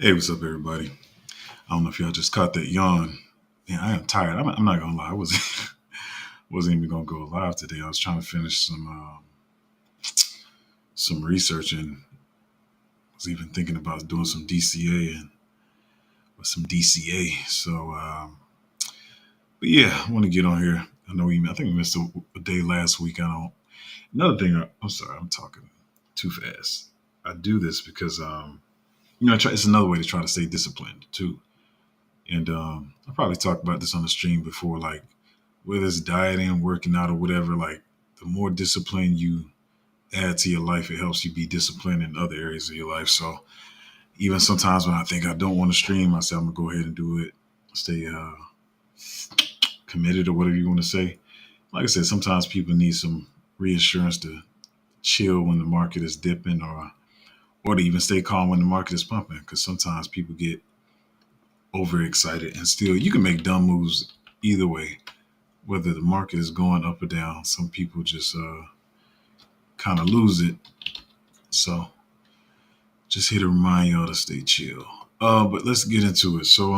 Hey, what's up, everybody? I don't know if y'all just caught that yawn. Yeah, I am tired. I'm not gonna lie. I wasn't wasn't even gonna go live today. I was trying to finish some research and was even thinking about doing some DCA and with some DCA. But yeah, I want to get on here. I think we missed a day last week. I don't. Another thing. I'm sorry. I'm talking too fast. I do this because it's another way to try to stay disciplined too. And I probably talked about this on the stream before, like whether it's dieting, working out, or whatever. Like the more discipline you add to your life, it helps you be disciplined in other areas of your life. So even sometimes when I think I don't want to stream, I say I'm gonna go ahead and do it. Stay committed or whatever you want to say. Like I said, sometimes people need some reassurance to chill when the market is dipping, or to even stay calm when the market is pumping. Because sometimes people get overexcited, and still you can make dumb moves either way, whether the market is going up or down. Some people just kind of lose it. So just here to remind y'all to stay chill. But let's get into it. So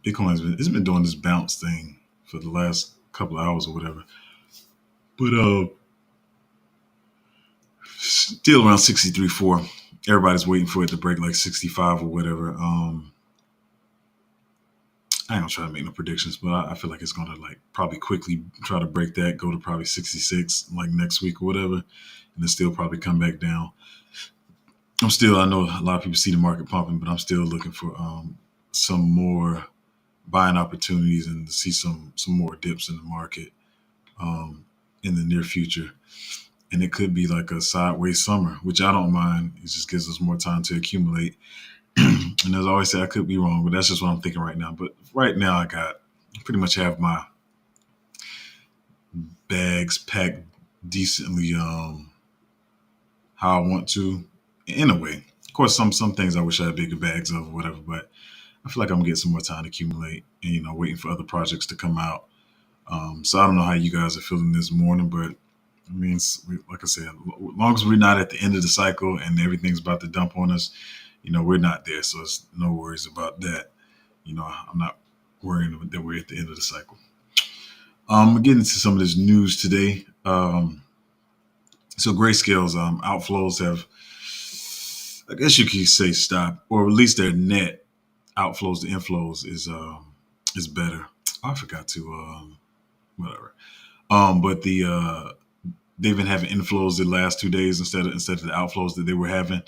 Bitcoin's been doing this bounce thing for the last couple of hours or whatever. But still around 63.4. Everybody's waiting for it to break like 65 or whatever. I ain't gonna try to make no predictions, but I feel like it's gonna like probably quickly try to break that, go to probably 66 like next week or whatever, and then still probably come back down. I know a lot of people see the market pumping, but I'm still looking for some more buying opportunities and to see some more dips in the market um, in the near future. And it could be like a sideways summer, which I don't mind. It just gives us more time to accumulate. And as I always say, I could be wrong, but that's just what I'm thinking right now. But right now, pretty much have my bags packed decently how I want to, in a way. Of course, some things I wish I had bigger bags of or whatever, but I feel like I'm gonna get some more time to accumulate and waiting for other projects to come out. So I don't know how you guys are feeling this morning, but I mean, like I said, as long as we're not at the end of the cycle and everything's about to dump on us, we're not there. So it's no worries about that. I'm not worrying that we're at the end of the cycle. Getting into some of this news today. So Grayscale's outflows have, I guess you could say, stopped, or at least their net outflows to inflows is better. I forgot to whatever. But they've been having inflows the last 2 days instead of the outflows that they were having.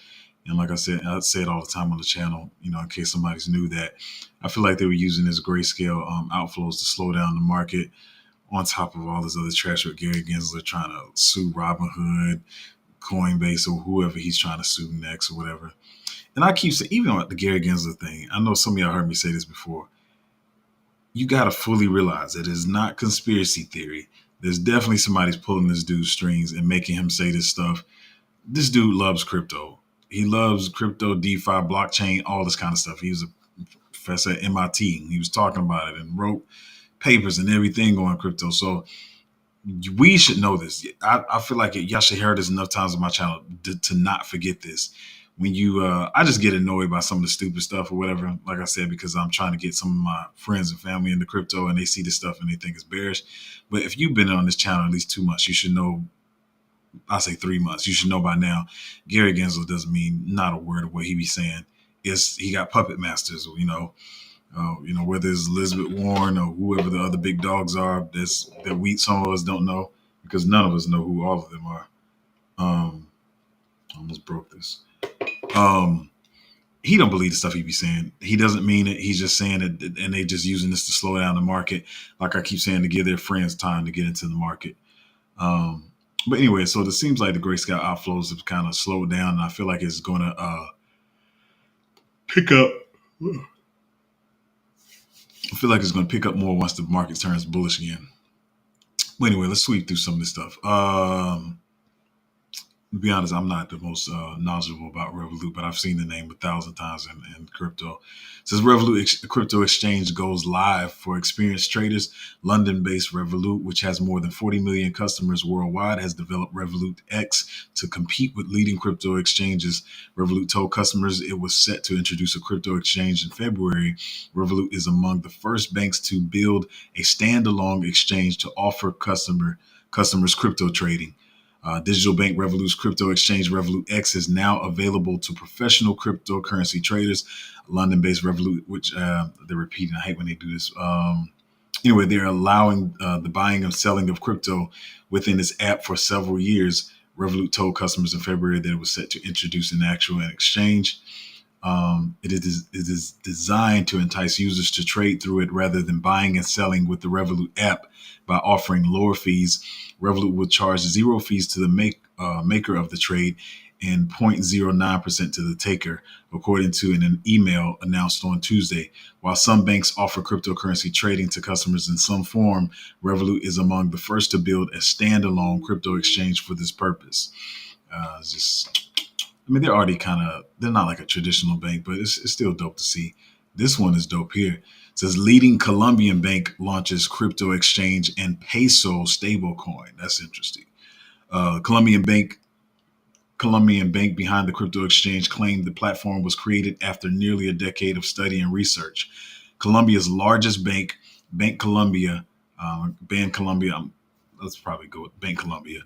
And like I say it all the time on the channel, in case somebody's new, that I feel like they were using this Grayscale outflows to slow down the market on top of all this other trash with Gary Gensler trying to sue Robinhood, Coinbase, or whoever he's trying to sue next or whatever. And I keep saying, even with the Gary Gensler thing, I know some of y'all heard me say this before. You got to fully realize that it's not conspiracy theory. There's definitely somebody's pulling this dude's strings and making him say this stuff. This dude loves crypto. He loves crypto, DeFi, blockchain, all this kind of stuff. He was a professor at MIT. He was talking about it and wrote papers and everything on crypto. So we should know this. I feel like y'all should hear this enough times on my channel to not forget this. When I just get annoyed by some of the stupid stuff or whatever, like I said, because I'm trying to get some of my friends and family into crypto and they see this stuff and they think it's bearish. But if you've been on this channel at least 2 months, you should know. I say 3 months. You should know by now. Gary Gensler doesn't mean not a word of what he be saying. He got puppet masters, whether it's Elizabeth Warren or whoever the other big dogs are. Some of us don't know because none of us know who all of them are. Almost broke this. He don't believe the stuff he be saying. He doesn't mean it. He's just saying it, and they just using this to slow down the market. Like I keep saying, to give their friends time to get into the market. But anyway, so it seems like the Grayscale outflows have kind of slowed down, and I feel like it's going to pick up. I feel like it's going to pick up more once the market turns bullish again. But anyway, let's sweep through some of this stuff. To be honest, I'm not the most knowledgeable about Revolut, but I've seen the name 1,000 times in crypto. It says Revolut crypto exchange goes live for experienced traders. London-based Revolut, which has more than 40 million customers worldwide, has developed Revolut X to compete with leading crypto exchanges. Revolut told customers it was set to introduce a crypto exchange in February. Revolut is among the first banks to build a standalone exchange to offer customers crypto trading. Digital bank Revolut's crypto exchange Revolut X is now available to professional cryptocurrency traders. London-based Revolut, which they're repeating. I hate when they do this. Anyway, they're allowing the buying and selling of crypto within its app for several years. Revolut told customers in February that it was set to introduce an actual exchange. It is designed to entice users to trade through it rather than buying and selling with the Revolut app by offering lower fees. Revolut will charge zero fees to the maker of the trade and 0.09% to the taker, according to an email announced on Tuesday. While some banks offer cryptocurrency trading to customers in some form, Revolut is among the first to build a standalone crypto exchange for this purpose. Just I mean, they're not like a traditional bank, but it's still dope to see. This one is dope here. It says leading Colombian bank launches crypto exchange and peso stablecoin. That's interesting. Uh, Colombian bank Colombian bank behind the crypto exchange claimed the platform was created after nearly a decade of study and research. Colombia's largest bank, Bank Colombia, Ban Colombia, let's probably go with Bank Colombia,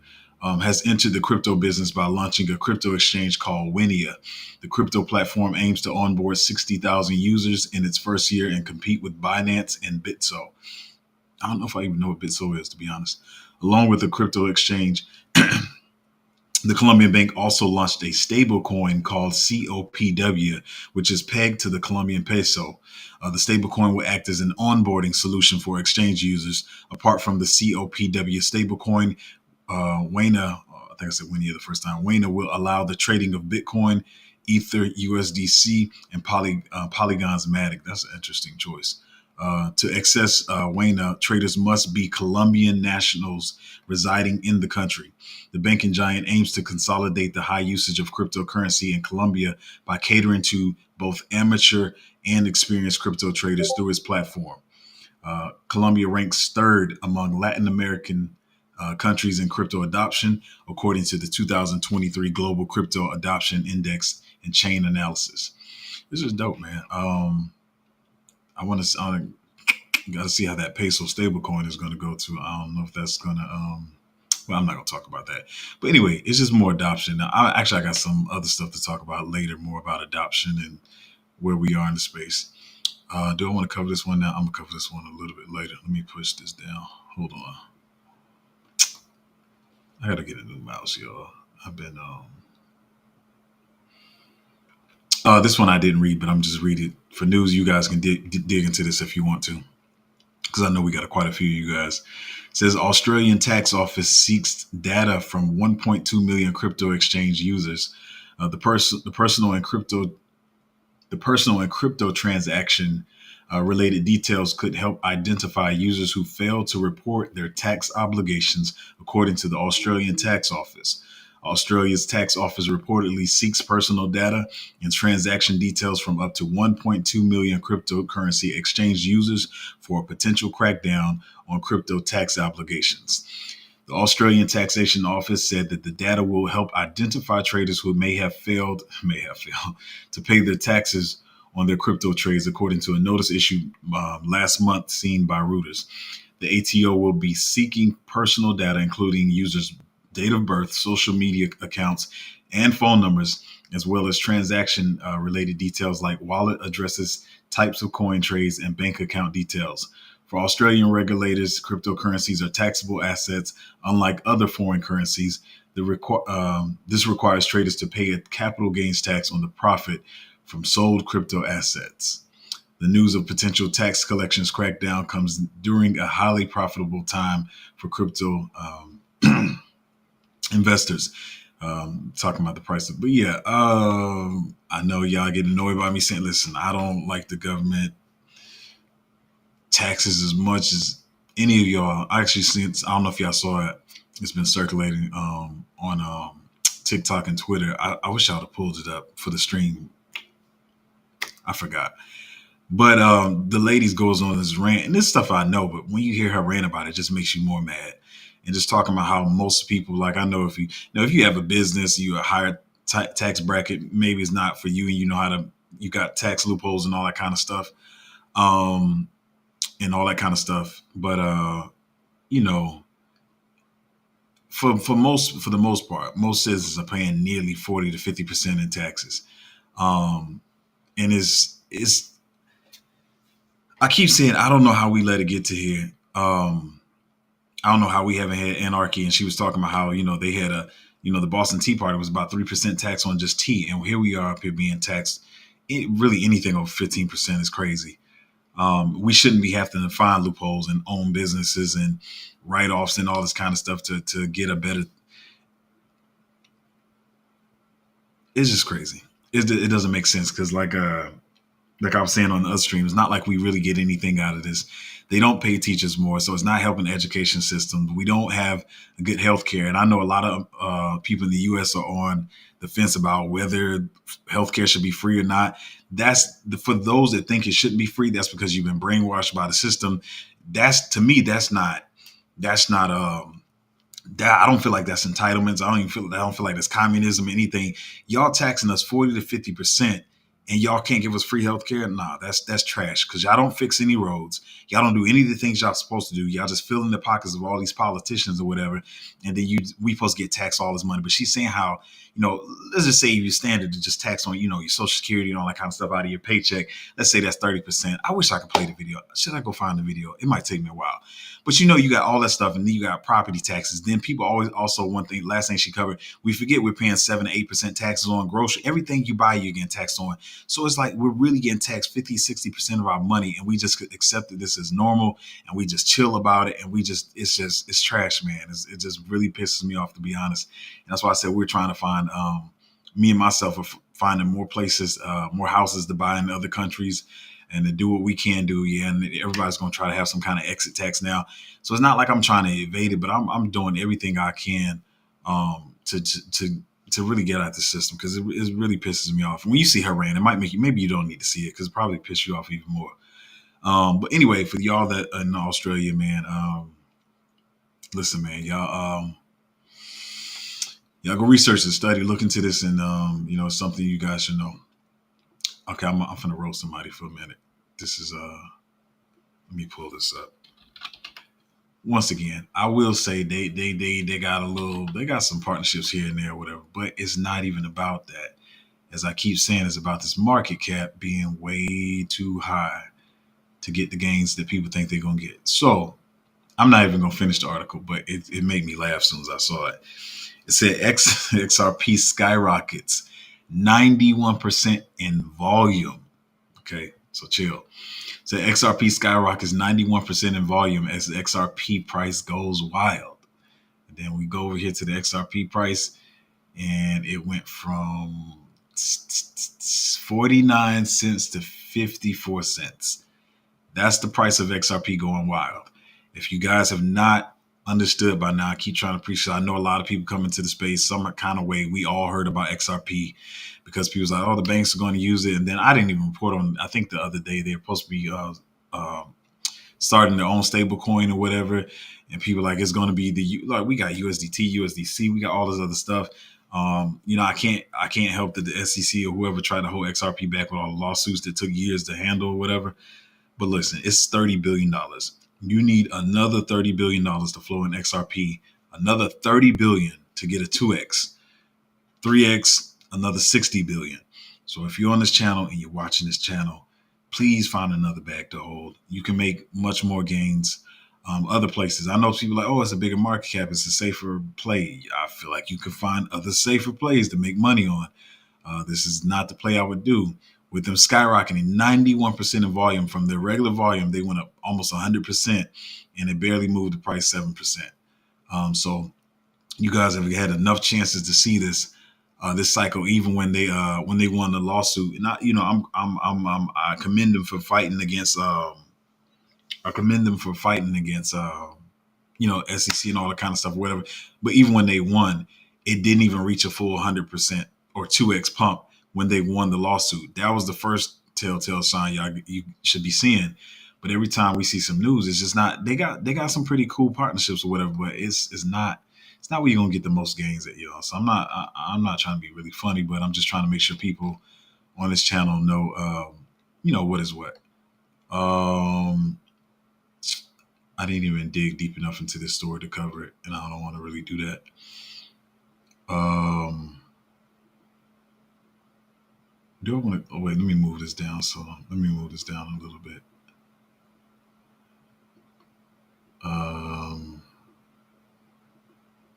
has entered the crypto business by launching a crypto exchange called Winia. The crypto platform aims to onboard 60,000 users in its first year and compete with Binance and Bitso. I don't know if I even know what Bitso is, to be honest. Along with the crypto exchange, the Colombian bank also launched a stablecoin called COPW, which is pegged to the Colombian peso. The stablecoin will act as an onboarding solution for exchange users. Apart from the COPW stablecoin, Wayna, I think I said Winnie the first time, Wayna will allow the trading of Bitcoin, Ether, USDC, and Polygon's Matic. That's an interesting choice. To access Wayna, traders must be Colombian nationals residing in the country. The banking giant aims to consolidate the high usage of cryptocurrency in Colombia by catering to both amateur and experienced crypto traders through its platform. Colombia ranks third among Latin American countries in crypto adoption, according to the 2023 Global Crypto Adoption Index and Chain Analysis. This is dope, man. I want to got to see how that peso stablecoin is going to go to. I don't know if that's going to. Well, I'm not going to talk about that. But anyway, it's just more adoption. Now, I got some other stuff to talk about later, more about adoption and where we are in the space. Do I want to cover this one now? I'm going to cover this one a little bit later. Let me push this down. Hold on. I got to get a new mouse, y'all. I've been. This one I didn't read, but I'm just reading it for news. You guys can dig into this if you want to, because I know we got quite a few of you guys. It says Australian tax office seeks data from 1.2 million crypto exchange users. The personal and crypto transaction related details could help identify users who fail to report their tax obligations, according to the Australian Tax Office. Australia's tax office reportedly seeks personal data and transaction details from up to 1.2 million cryptocurrency exchange users for a potential crackdown on crypto tax obligations. The Australian Taxation Office said that the data will help identify traders who may have failed to pay their taxes on their crypto trades, according to a notice issued last month seen by Reuters. The ATO will be seeking personal data, including users' date of birth, social media accounts, and phone numbers, as well as transaction related details like wallet addresses, types of coin trades, and bank account details. For Australian regulators, cryptocurrencies are taxable assets, unlike other foreign currencies. This requires traders to pay a capital gains tax on the profit from sold crypto assets. The news of potential tax collections crackdown comes during a highly profitable time for crypto investors. Talking about the price of, but yeah, I know y'all get annoyed by me saying, listen, I don't like the government taxes as much as any of y'all. I actually seen, I don't know if y'all saw it. It's been circulating on TikTok and Twitter. I wish I would have pulled it up for the stream. I forgot. But the ladies goes on this rant, and this stuff I know, but when you hear her rant about it, it just makes you more mad. And just talking about how most people, like I know if you have a business, you a higher tax bracket, maybe it's not for you, and you know how to, you got tax loopholes and all that kind of stuff, um, and all that kind of stuff. But you know, for the most part, most citizens are paying nearly 40 to 50% in taxes. Um, and it's I keep saying I don't know how we let it get to here. I don't know how we haven't had anarchy. And she was talking about how they had the Boston Tea Party was about 3% tax on just tea, and here we are up here being taxed. Really, anything over 15% is crazy. We shouldn't be having to find loopholes and own businesses and write offs and all this kind of stuff to get a better. It's just crazy. It doesn't make sense because like I was saying on the other stream, it's not like we really get anything out of this. They don't pay teachers more, so it's not helping the education system. We don't have good health care. And I know a lot of people in the U.S. are on the fence about whether healthcare should be free or not. For those that think it shouldn't be free, that's because you've been brainwashed by the system. To me, that's not that I don't feel like that's entitlements. I don't feel like that's communism or anything. Y'all taxing us 40 to 50%, and y'all can't give us free healthcare. Nah, that's trash. Because y'all don't fix any roads. Y'all don't do any of the things y'all supposed to do. Y'all just fill in the pockets of all these politicians or whatever, and then we supposed to get taxed all this money. But she's saying how let's just say you standard to just tax on your Social Security and all that kind of stuff out of your paycheck. Let's say that's 30%. I wish I could play the video. Should I go find the video? It might take me a while. But you got all that stuff, and then you got property taxes. Then people always also one thing, last thing she covered, we forget we're paying 7 to 8% taxes on grocery. Everything you buy, you're getting taxed on. So it's like we're really getting taxed 50, 60% of our money, and we just accepted this as normal, and we just chill about it, and it's trash, man. It just really pisses me off, to be honest. And that's why I said we're trying to find me and myself are finding more places, more houses to buy in other countries, and to do what we can do. Yeah, and everybody's going to try to have some kind of exit tax now. So it's not like I'm trying to evade it, but I'm doing everything I can to really get out the system, because it really pisses me off. And when you see her rant, it might make you, maybe you don't need to see it because it probably piss you off even more. But anyway, for y'all that are in Australia, man, listen, man, y'all go research and study, look into this, and it's something you guys should know. Okay, I'm gonna roast somebody for a minute. This is let me pull this up. Once again, I will say they got some partnerships here and there, or whatever, but it's not even about that. As I keep saying, it's about this market cap being way too high to get the gains that people think they're gonna get. So I'm not even gonna finish the article, but it made me laugh as soon as I saw it. It said XRP skyrockets 91% in volume. Okay, so chill. So XRP skyrockets 91% in volume as the XRP price goes wild. And then we go over here to the XRP price, and it went from 49 cents to 54 cents. That's the price of XRP going wild. If you guys have not understood by now, I keep trying to preach. I know a lot of people come into the space some kind of way. We all heard about XRP because people was like, oh, the banks are going to use it. And then I didn't even report on, I think the other day, they're supposed to be starting their own stable coin or whatever. And people like, it's going to be we got USDT, USDC, we got all this other stuff. I can't help that the SEC or whoever tried to hold XRP back with all the lawsuits that took years to handle or whatever. But listen, it's $30 billion. You need another $30 billion to flow in XRP, another $30 billion to get a 2x, 3x, another $60 billion. So if you're on this channel and you're watching this channel, please find another bag to hold. You can make much more gains other places. I know people are like, oh, it's a bigger market cap, it's a safer play. I feel like you can find other safer plays to make money on. This is not the play I would do. With them skyrocketing 91% in volume from their regular volume, they went up almost 100%, and it barely moved the price 7%. So you guys have had enough chances to see this cycle, even when they won the lawsuit. And I commend them for fighting against. SEC and all that kind of stuff, whatever. But even when they won, it didn't even reach a full 100% or 2x pump when they won the lawsuit. That was the first telltale sign you should be seeing. But every time we see some news, it's just not. They got some pretty cool partnerships or whatever, but it's not where you're gonna get the most gains at, y'all. So I'm not trying to be really funny, but I'm just trying to make sure people on this channel know what is what. Um, I didn't even dig deep enough into this story to cover it, and I don't want to really do that. Do I want to? Oh wait, let me move this down. So let me move this down a little bit. Um,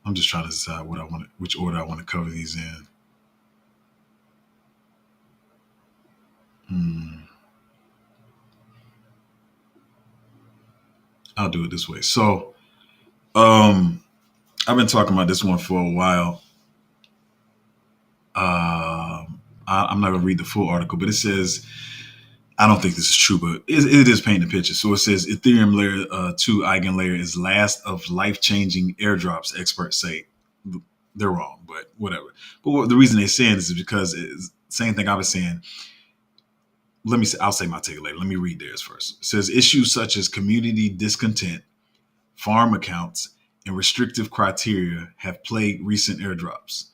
I'm just trying to decide which order I want to cover these in. Hmm. I'll do it this way. So, I've been talking about this one for a while. I'm not gonna read the full article, but it says I don't think this is true, but it is painting a picture. So it says Ethereum layer 2 eigenlayer is last of life-changing airdrops, experts say. They're wrong, but whatever. But the reason they're saying this is because it's the same thing I was saying. I'll say my take later. Let me read theirs first. It says issues such as community discontent, farm accounts, and restrictive criteria have plagued recent airdrops.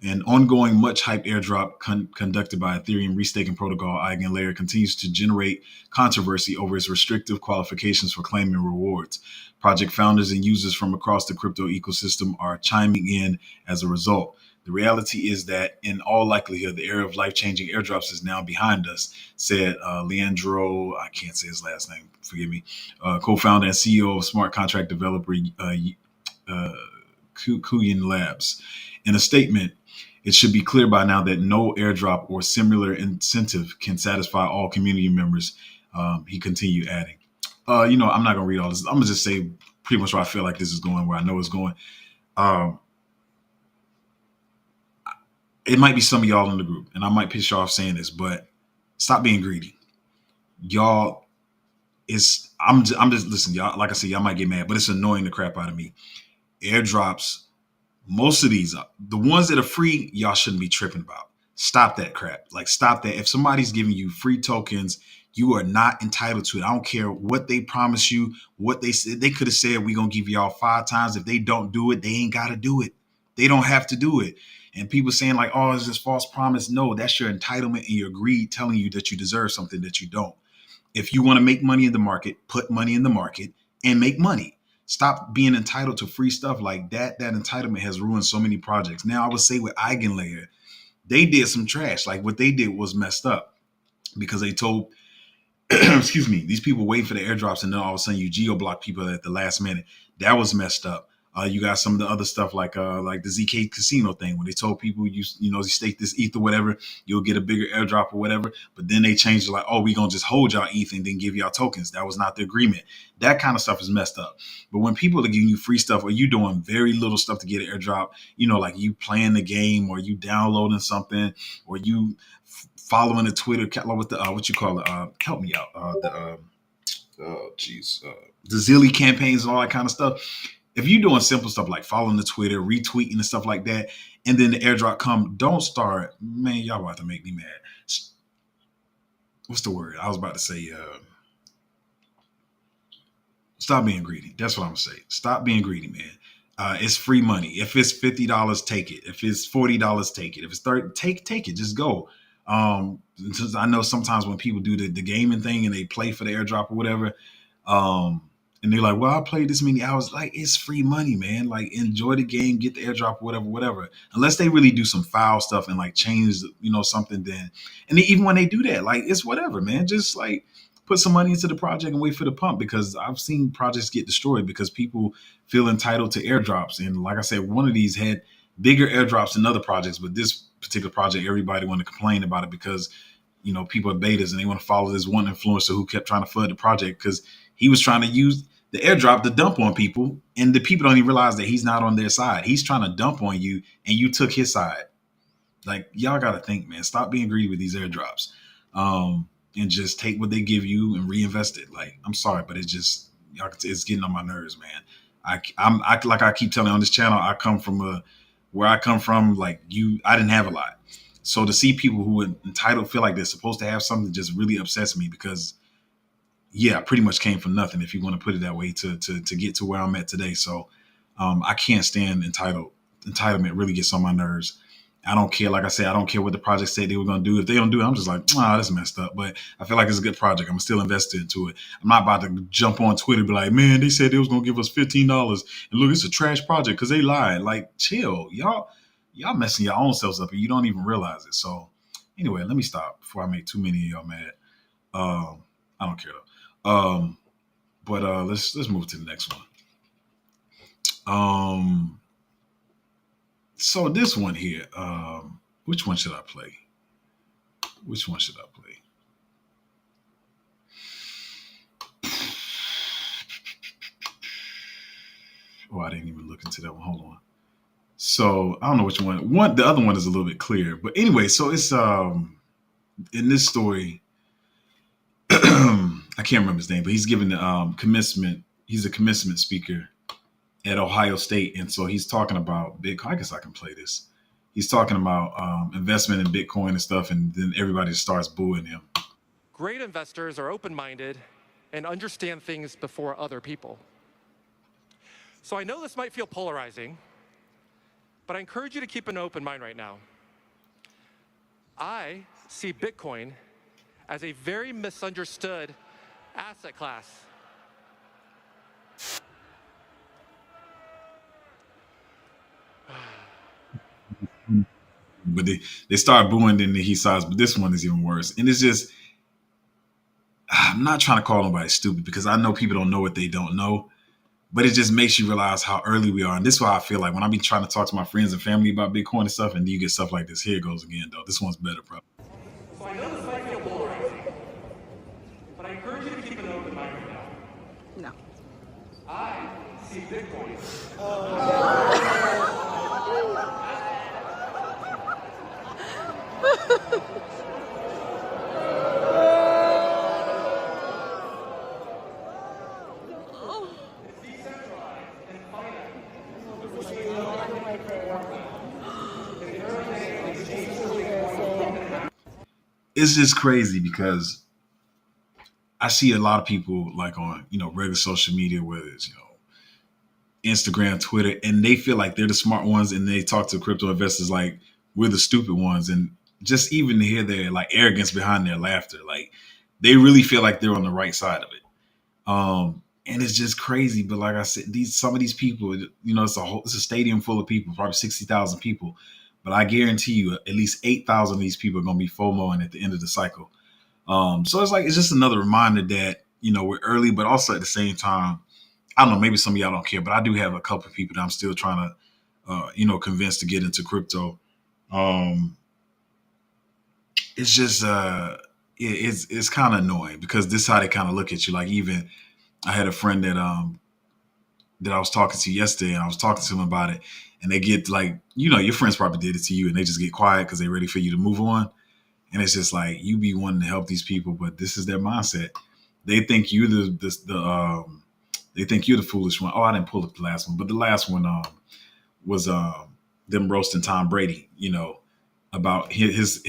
An ongoing, much hyped airdrop conducted by Ethereum restaking protocol Eigenlayer continues to generate controversy over its restrictive qualifications for claiming rewards. Project founders and users from across the crypto ecosystem are chiming in as a result. The reality is that, in all likelihood, the era of life-changing airdrops is now behind us, said Leandro, I can't say his last name, forgive me, co-founder and CEO of smart contract developer Kuyin Labs. In a statement, it should be clear by now that no airdrop or similar incentive can satisfy all community members, he continued adding. I'm not going to read all this. I'm going to just say pretty much where I feel like this is going, where I know it's going. Um, it might be some of y'all in the group, and I might piss you off saying this, but stop being greedy. Y'all, I'm just listen, y'all, like I said, y'all might get mad, but it's annoying the crap out of me. Airdrops, most of these, the ones that are free, y'all shouldn't be tripping about. Stop that crap. Like, stop that. If somebody's giving you free tokens, you are not entitled to it. I don't care what they promise you, what they said. They could have said, we're going to give y'all 5 times. If they don't do it, they ain't got to do it. They don't have to do it. And people saying like, oh, is this false promise? No, that's your entitlement and your greed telling you that you deserve something that you don't. If you want to make money in the market, put money in the market and make money. Stop being entitled to free stuff like that. That entitlement has ruined so many projects. Now, I would say with Eigenlayer, they did some trash. Like, what they did was messed up because they told, excuse me, these people wait for the airdrops and then all of a sudden you geo block people at the last minute. That was messed up. You got some of the other stuff like the ZK Casino thing when they told people you stake this ETH or whatever, you'll get a bigger airdrop or whatever. But then they changed it like, oh, we gonna just hold y'all ETH and then give y'all tokens. That was not the agreement. That kind of stuff is messed up. But when people are giving you free stuff or you doing very little stuff to get an airdrop, like you playing the game or you downloading something or you following the Twitter with the what you call it? Help me out. The Zilly campaigns and all that kind of stuff. If you're doing simple stuff like following the Twitter, retweeting and stuff like that, and then the airdrop come, don't start, man, y'all about to make me mad. What's the word? I was about to say, stop being greedy. That's what I'm saying. Stop being greedy, man. It's free money. If it's $50, take it. If it's $40, take it. If it's 30, take it. Just go. I know sometimes when people do the gaming thing and they play for the airdrop or whatever, and they're like, well, I played this many hours. Like, it's free money, man. Like, enjoy the game, get the airdrop, whatever. Unless they really do some foul stuff and like change, something then. And even when they do that, like, it's whatever, man. Just like put some money into the project and wait for the pump, because I've seen projects get destroyed because people feel entitled to airdrops. And like I said, one of these had bigger airdrops than other projects, but this particular project, everybody wanted to complain about it because, people are betas and they want to follow this one influencer who kept trying to flood the project because he was trying to use the airdrop to dump on people, and the people don't even realize that he's not on their side. He's trying to dump on you, and you took his side. Like, y'all got to think, man. Stop being greedy with these airdrops, and just take what they give you and reinvest it. Like, I'm sorry, but it's getting on my nerves, man. I like I keep telling on this channel, I come from where I come from, like I didn't have a lot. So to see people who are entitled feel like they're supposed to have something just really upsets me because yeah, I pretty much came from nothing, if you want to put it that way, to get to where I'm at today. So I can't stand entitlement really gets on my nerves. I don't care. Like I said, I don't care what the project said they were going to do. If they don't do it, I'm just like, ah, that's messed up. But I feel like it's a good project. I'm still invested into it. I'm not about to jump on Twitter and be like, man, they said they was going to give us $15, and look, it's a trash project because they lied. Like, chill, y'all messing your own selves up and you don't even realize it. So anyway, let me stop before I make too many of y'all mad. I don't care though. But let's move to the next one. Um, so this one here, which one should I play? Which one should I play? Oh, I didn't even look into that one. Hold on. So I don't know which one. The other one is a little bit clearer. But anyway, so it's in this story, I can't remember his name, but he's giving the commencement. He's a commencement speaker at Ohio State, and so he's talking about Bitcoin. I guess I can play this. He's talking about investment in Bitcoin and stuff, and then everybody starts booing him. Great investors are open-minded and understand things before other people. So I know this might feel polarizing, but I encourage you to keep an open mind right now. I see Bitcoin as a very misunderstood asset class. But they start booing, then he sighs. But this one is even worse, and it's just I'm not trying to call nobody stupid because I know people don't know what they don't know, but it just makes you realize how early we are. And this is why I feel like when I be trying to talk to my friends and family about Bitcoin and stuff, and you get stuff like this. Here it goes again, though. This one's better, bro. So I know this might feel polarizing, but I encourage you to keep an open mind right now. No. I see Bitcoin. It's just crazy because I see a lot of people like on regular social media, whether it's Instagram, Twitter, and they feel like they're the smart ones, and they talk to crypto investors like we're the stupid ones, and just even to hear their like arrogance behind their laughter, like they really feel like they're on the right side of it. And it's just crazy. But like I said, some of these people, it's a stadium full of people, probably 60,000 people. But I guarantee you, at least 8,000 of these people are going to be FOMOing at the end of the cycle. So it's just another reminder that we're early, but also at the same time, I don't know, maybe some of y'all don't care, but I do have a couple of people that I'm still trying to, convince to get into crypto. Um, it's just, it's kind of annoying because this is how they kind of look at you. Like even I had a friend that I was talking to yesterday, and I was talking to him about it, and they get like, your friends probably did it to you, and they just get quiet because they're ready for you to move on. And it's just like you be wanting to help these people, but this is their mindset. They think you they think you're the foolish one. Oh, I didn't pull up the last one, but the last one was them roasting Tom Brady. About his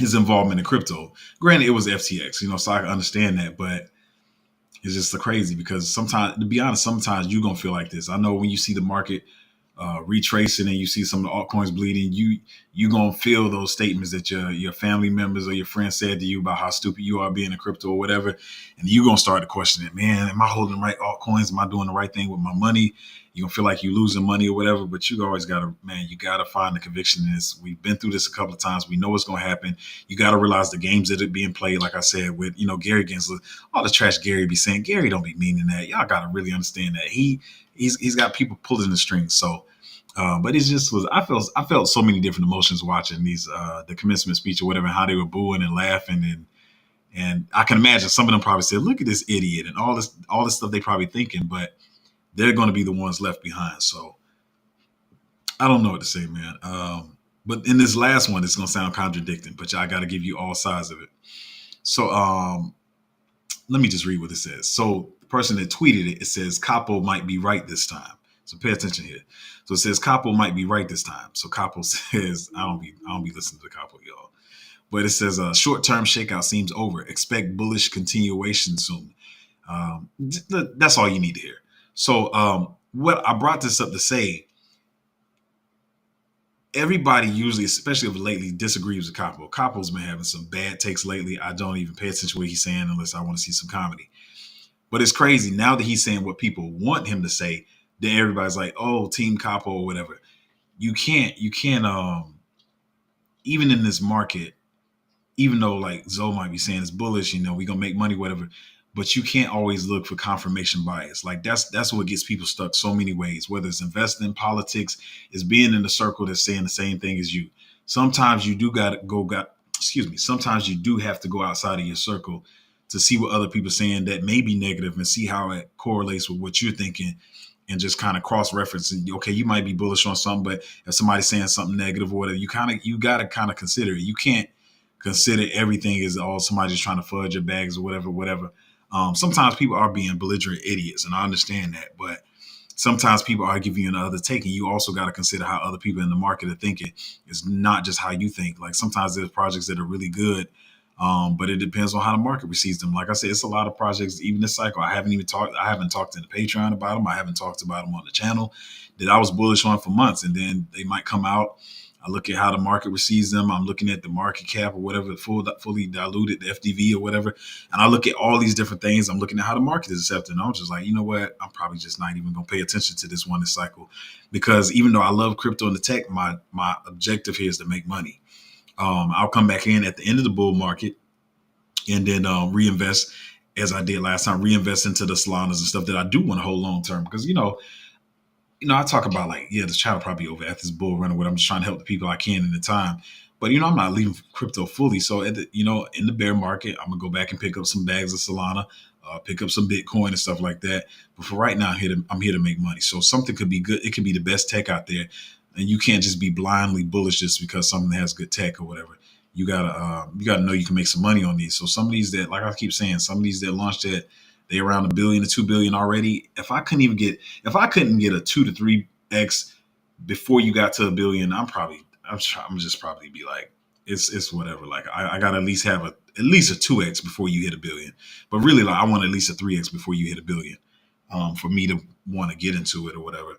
involvement in crypto. Granted, it was FTX. So I can understand that, but it's just so crazy because sometimes, to be honest, sometimes you're gonna feel like this. I know when you see the market retracing and you see some of the altcoins bleeding, you gonna feel those statements that your family members or your friends said to you about how stupid you are being in crypto or whatever, and you gonna start to question it. Man, am I holding the right altcoins? Am I doing the right thing with my money? You gonna feel like you're losing money or whatever, but you always gotta, man, you gotta find the conviction in this. We've been through this a couple of times. We know what's gonna happen. You gotta realize the games that are being played. Like I said, with Gary Gensler, all the trash Gary be saying. Gary don't be meaning that. Y'all gotta really understand that he's got people pulling the strings. So but it just was. I felt so many different emotions watching these the commencement speech or whatever, and how they were booing and laughing, and I can imagine some of them probably said, "Look at this idiot," and all this stuff they probably thinking, but they're going to be the ones left behind. So I don't know what to say, man. But in this last one, it's going to sound contradicting, but I got to give you all sides of it. So let me just read what it says. So the person that tweeted it, it says Capo might be right this time. So pay attention here. So it says Capo might be right this time. So Capo says, I don't be listening to Capo, y'all. But it says a short-term shakeout seems over. Expect bullish continuation soon. That's all you need to hear. So what I brought this up to say, everybody usually, especially lately, disagrees with Capo. Capo's been having some bad takes lately. I don't even pay attention to what he's saying unless I want to see some comedy. But it's crazy now that he's saying what people want him to say. Then everybody's like, "Oh, Team Capo" or whatever. You can't. Even in this market, even though like Zoe might be saying it's bullish, we gonna make money, whatever. But you can't always look for confirmation bias. Like that's what gets people stuck so many ways. Whether it's investing, politics, is being in a circle that's saying the same thing as you. Sometimes you do gotta go. Sometimes you do have to go outside of your circle to see what other people are saying that may be negative and see how it correlates with what you're thinking, and just kind of cross reference. And okay, you might be bullish on something, but if somebody's saying something negative or whatever, you gotta kind of consider it. You can't consider everything as all somebody just trying to fudge your bags or whatever. Sometimes people are being belligerent idiots, and I understand that. But sometimes people are giving you another take, and you also got to consider how other people in the market are thinking. It's not just how you think. Like sometimes there's projects that are really good, but it depends on how the market receives them. Like I said, it's a lot of projects, even this cycle. I haven't talked in the Patreon about them. I haven't talked about them on the channel that I was bullish on for months, and then they might come out. I look at how the market receives them. I'm looking at the market cap or whatever, fully diluted, the FDV or whatever. And I look at all these different things. I'm looking at how the market is accepting. I'm just like, you know what? I'm probably just not even going to pay attention to this one this cycle, because even though I love crypto and the tech, my objective here is to make money. I'll come back in at the end of the bull market and then reinvest, as I did last time, reinvest into the Solanas and stuff that I do want to hold long term, because I talk about like, yeah, this channel probably over at this bull run or what. I'm just trying to help the people I can in the time. But, I'm not leaving crypto fully. So, in the bear market, I'm going to go back and pick up some bags of Solana, pick up some Bitcoin and stuff like that. But for right now, I'm here to make money. So something could be good. It could be the best tech out there. And you can't just be blindly bullish just because something has good tech or whatever. You gotta know you can make some money on these. So some of these that, like I keep saying, some of these that launched at, they around $1 billion to $2 billion already. If I couldn't get a 2 to 3x before you got to $1 billion, I'm just probably be like, it's whatever. Like I gotta at least have at least a 2x before you hit $1 billion. But really, like I want at least a 3x before you hit $1 billion, for me to want to get into it or whatever.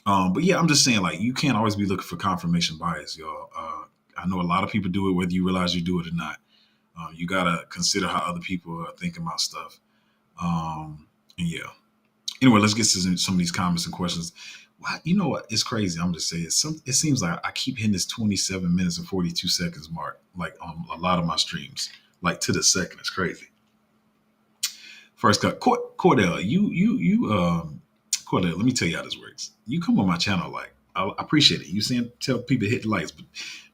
But yeah, I'm just saying, like, you can't always be looking for confirmation bias, y'all. I know a lot of people do it, whether you realize you do it or not. You gotta consider how other people are thinking about stuff. And yeah. Anyway, let's get to some of these comments and questions. You know what? It's crazy. I'm just saying. It seems like I keep hitting this 27 minutes and 42 seconds mark, like on a lot of my streams, like to the second. It's crazy. First cut, Cordell. Cordell. Let me tell you how this works. You come on my channel, like I appreciate it. You saying tell people to hit the likes, but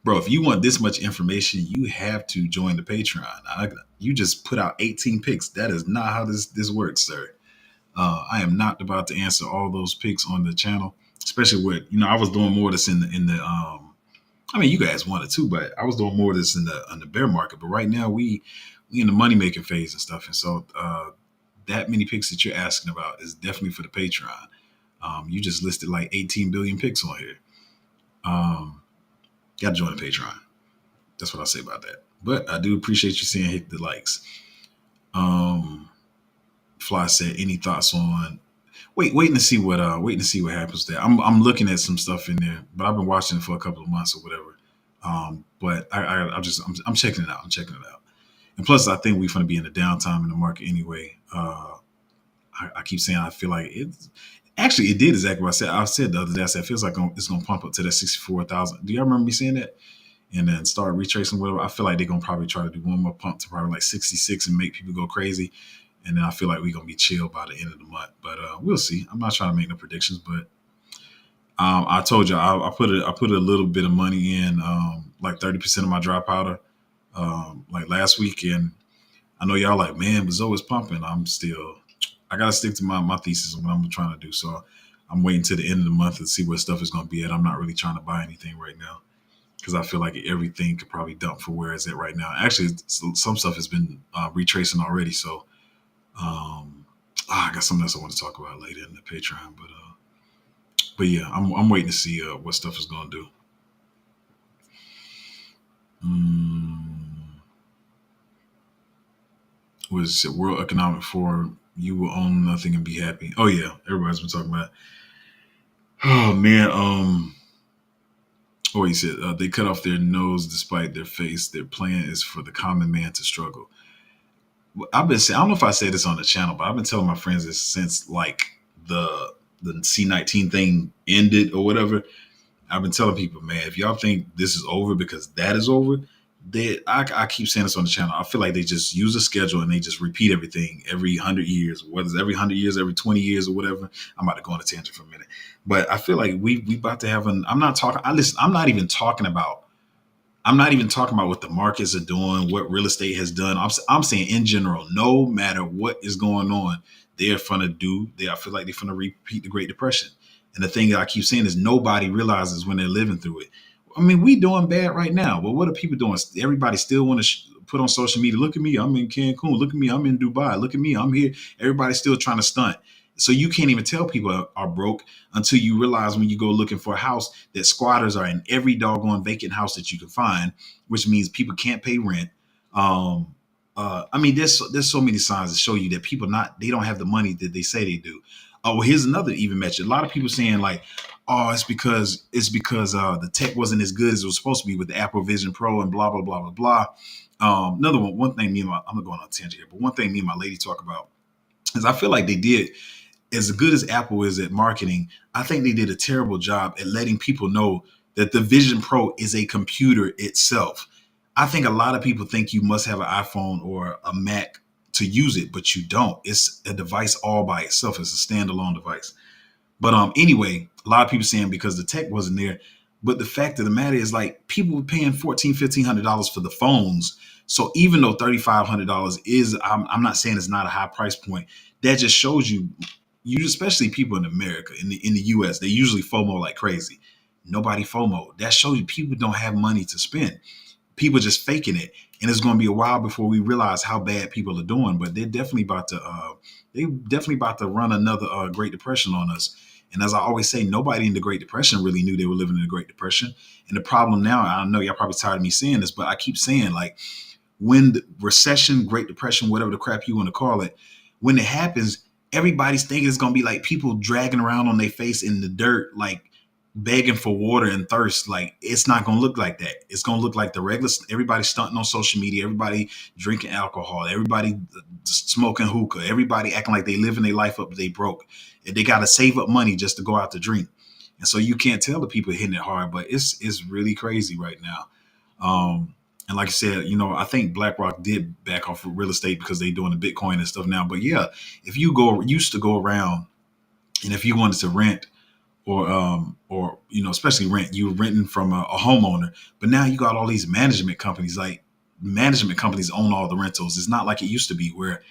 bro, if you want this much information, you have to join the Patreon. You just put out 18 picks. That is not how this works, sir. I am not about to answer all those picks on the channel, especially with, I was doing more of this in the I mean, you guys wanted to, but I was doing more of this in the bear market. But right now we in the money making phase and stuff. And so that many picks that you're asking about is definitely for the Patreon. You just listed like 18 billion picks on here. Got to join the Patreon. That's what I'll say about that. But I do appreciate you saying hit the likes. Fly said, any thoughts on waiting to see what happens there. I'm looking at some stuff in there, but I've been watching it for a couple of months or whatever. But I'm checking it out. And plus, I think we're going to be in a downtime in the market anyway. I keep saying I feel like it did exactly what I said. I said the other day. I said it feels like it's going to pump up to that 64,000. Do y'all remember me saying that? And then start retracing whatever. I feel like they're going to probably try to do one more pump to probably like 66 and make people go crazy. And then I feel like we're going to be chill by the end of the month. But we'll see. I'm not trying to make no predictions, but I told you I put a little bit of money in, like 30% of my dry powder, like last week. And I know y'all like, man, but Zoe is pumping. I got to stick to my thesis of what I'm trying to do. So I'm waiting to the end of the month to see what stuff is going to be at. I'm not really trying to buy anything right now, because I feel like everything could probably dump for where it's at right now. Actually, some stuff has been retracing already. So I got something else I want to talk about later in the Patreon. But But yeah, I'm waiting to see what stuff is going to do. Mm, was it World Economic Forum? You will own nothing and be happy. Oh yeah, everybody's been talking about it. Oh man, he said they cut off their nose despite their face. Their plan is for the common man to struggle. I've been saying, I don't know if I said this on the channel, but I've been telling my friends this since like the C19 thing ended or whatever. I've been telling people, man, if y'all think this is over because that is over, I keep saying this on the channel. I feel like they just use a schedule and they just repeat everything every 100 years, whether it's every 100 years, every 20 years or whatever. I'm about to go on a tangent for a minute, but I feel like we about to have an. I'm not talking. I listen. I'm not even talking about what the markets are doing, what real estate has done. I'm saying in general, no matter what is going on, they're gonna do. I feel like they're gonna repeat the Great Depression. And the thing that I keep saying is nobody realizes when they're living through it. I mean, we doing bad right now, but what are people doing? Everybody still want to put on social media. Look at me, I'm in Cancun. Look at me, I'm in Dubai. Look at me, I'm here. Everybody's still trying to stunt. So you can't even tell people are broke until you realize when you go looking for a house that squatters are in every doggone vacant house that you can find, which means people can't pay rent. I mean, there's so many signs that show you that people they don't have the money that they say they do. Oh, well, here's another even metric. A lot of people saying like, oh, it's because the tech wasn't as good as it was supposed to be with the Apple Vision Pro and blah blah blah blah blah. Another one thing I'm gonna go on a tangent here, but one thing me and my lady talk about is I feel like they did as good as Apple is at marketing, I think they did a terrible job at letting people know that the Vision Pro is a computer itself. I think a lot of people think you must have an iPhone or a Mac to use it, but you don't. It's a device all by itself. It's a standalone device. But anyway, a lot of people saying because the tech wasn't there. But the fact of the matter is, like, people were paying $1,400-$1,500 for the phones. So even though $3,500 is, I'm not saying it's not a high price point. That just shows you especially people in America, in the US, they usually FOMO like crazy. Nobody FOMO. That shows you people don't have money to spend. People just faking it, and it's going to be a while before we realize how bad people are doing. But they're definitely about to run another Great Depression on us. And as I always say, nobody in the Great Depression really knew they were living in the Great Depression. And the problem now, I know y'all probably tired of me saying this, but I keep saying, like, when the recession, Great Depression, whatever the crap you want to call it, when it happens, everybody's thinking it's gonna be like people dragging around on their face in the dirt, like begging for water and thirst. Like, it's not gonna look like that. It's gonna look like the regular. Everybody stunting on social media. Everybody drinking alcohol. Everybody smoking hookah. Everybody acting like they living their life up, but they broke. And they gotta save up money just to go out to drink. And so you can't tell the people hitting it hard, but it's really crazy right now. And like I said, I think BlackRock did back off of real estate because they're doing the Bitcoin and stuff now. But yeah, if you used to go around and if you wanted to rent or especially rent, you were renting from a homeowner. But now you got all these management companies. Like, management companies own all the rentals. It's not like it used to be where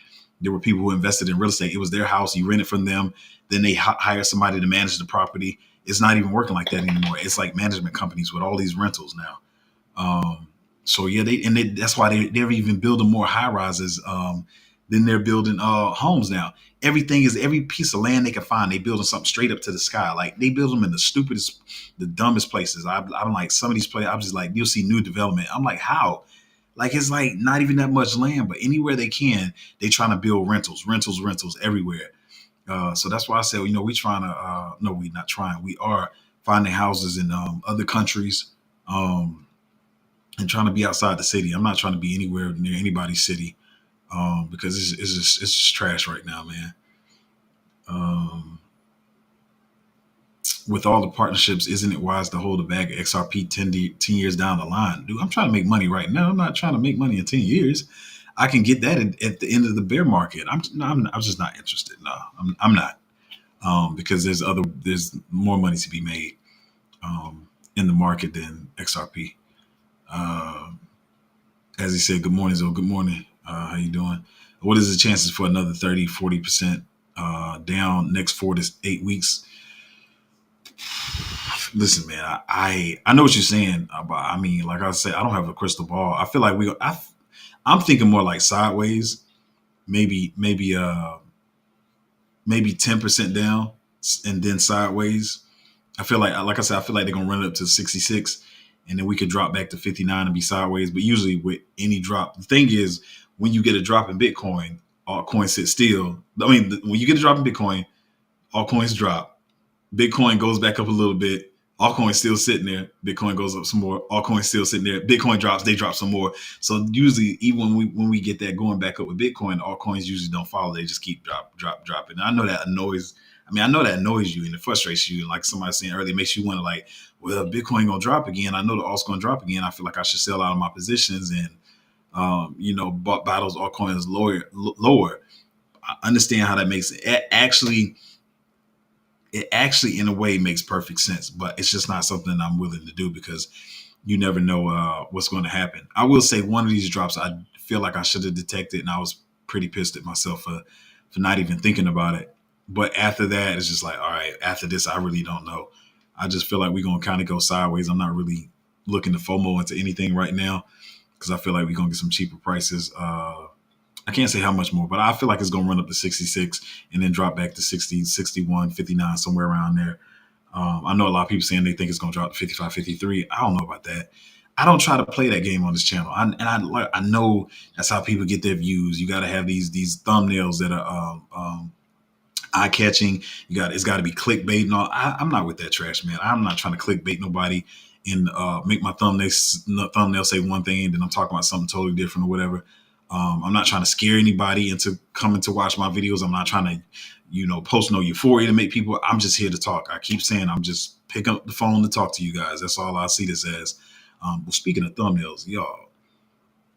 there were people who invested in real estate. It was their house. You rented from them. Then they hire somebody to manage the property. It's not even working like that anymore. It's like management companies with all these rentals now. So yeah, that's why they're even building more high rises than they're building homes now. Every piece of land they can find, they building something straight up to the sky. Like, they build them in the stupidest, the dumbest places. I'm like, some of these places, I'm just like, you'll see new development. I'm like, how? Like, it's like not even that much land, but anywhere they can, they trying to build rentals everywhere. So that's why I said, we trying to, no, we not trying. We are finding houses in other countries. And trying to be outside the city. I'm not trying to be anywhere near anybody's city because it's just trash right now, man. Um, with all the partnerships, isn't it wise to hold a bag of XRP 10 years down the line? Dude, I'm trying to make money right now. I'm not trying to make money in 10 years. I can get that at the end of the bear market. I'm just not interested. No, I'm not because there's more money to be made in the market than XRP. Uh, as he said, good morning, Zoe. Good morning. How you doing? What is the chances for another 30, 40% down next 4 to 8 weeks? Listen, man, I know what you're saying. But I mean, like I said, I don't have a crystal ball. I feel like I'm thinking more like sideways, maybe 10% down and then sideways. I feel like I said, I feel like they're gonna run it up to 66, and then we could drop back to 59 and be sideways. But usually with any drop, the thing is when you get a drop in Bitcoin, altcoins sit still. I mean, when you get a drop in Bitcoin, altcoins drop. Bitcoin goes back up a little bit. Altcoin still sitting there. Bitcoin goes up some more. Altcoin still sitting there. Bitcoin drops. They drop some more. So usually, even when we get that going back up with Bitcoin, altcoins usually don't follow. They just keep dropping. And I know that annoys. I mean, I know that annoys you and it frustrates you. Like somebody was saying earlier, it makes you want to like, well, Bitcoin gonna drop again. I know the alt's gonna drop again. I feel like I should sell out of my positions and buy those altcoins lower. I understand how that makes it. Actually in a way makes perfect sense, but it's just not something I'm willing to do because you never know what's going to happen. I will say one of these drops I feel like I should have detected, and I was pretty pissed at myself for not even thinking about it. But after that, it's just like, all right, after this, I really don't know. I just feel like we're going to kind of go sideways. I'm not really looking to FOMO into anything right now because I feel like we're going to get some cheaper prices. I can't say how much more, but I feel like it's going to run up to 66 and then drop back to 60, 61, 59, somewhere around there. I know a lot of people saying they think it's going to drop to 55, 53. I don't know about that. I don't try to play that game on this channel. I know that's how people get their views. You got to have these thumbnails that are eye catching. It's got to be clickbait and all. I'm not with that trash, man. I'm not trying to clickbait nobody and make my thumbnail say one thing, then I'm talking about something totally different or whatever. I'm not trying to scare anybody into coming to watch my videos. I'm not trying to, post no euphoria to make people. I'm just here to talk. I keep saying I'm just picking up the phone to talk to you guys. That's all I see this as. Well, speaking of thumbnails, y'all,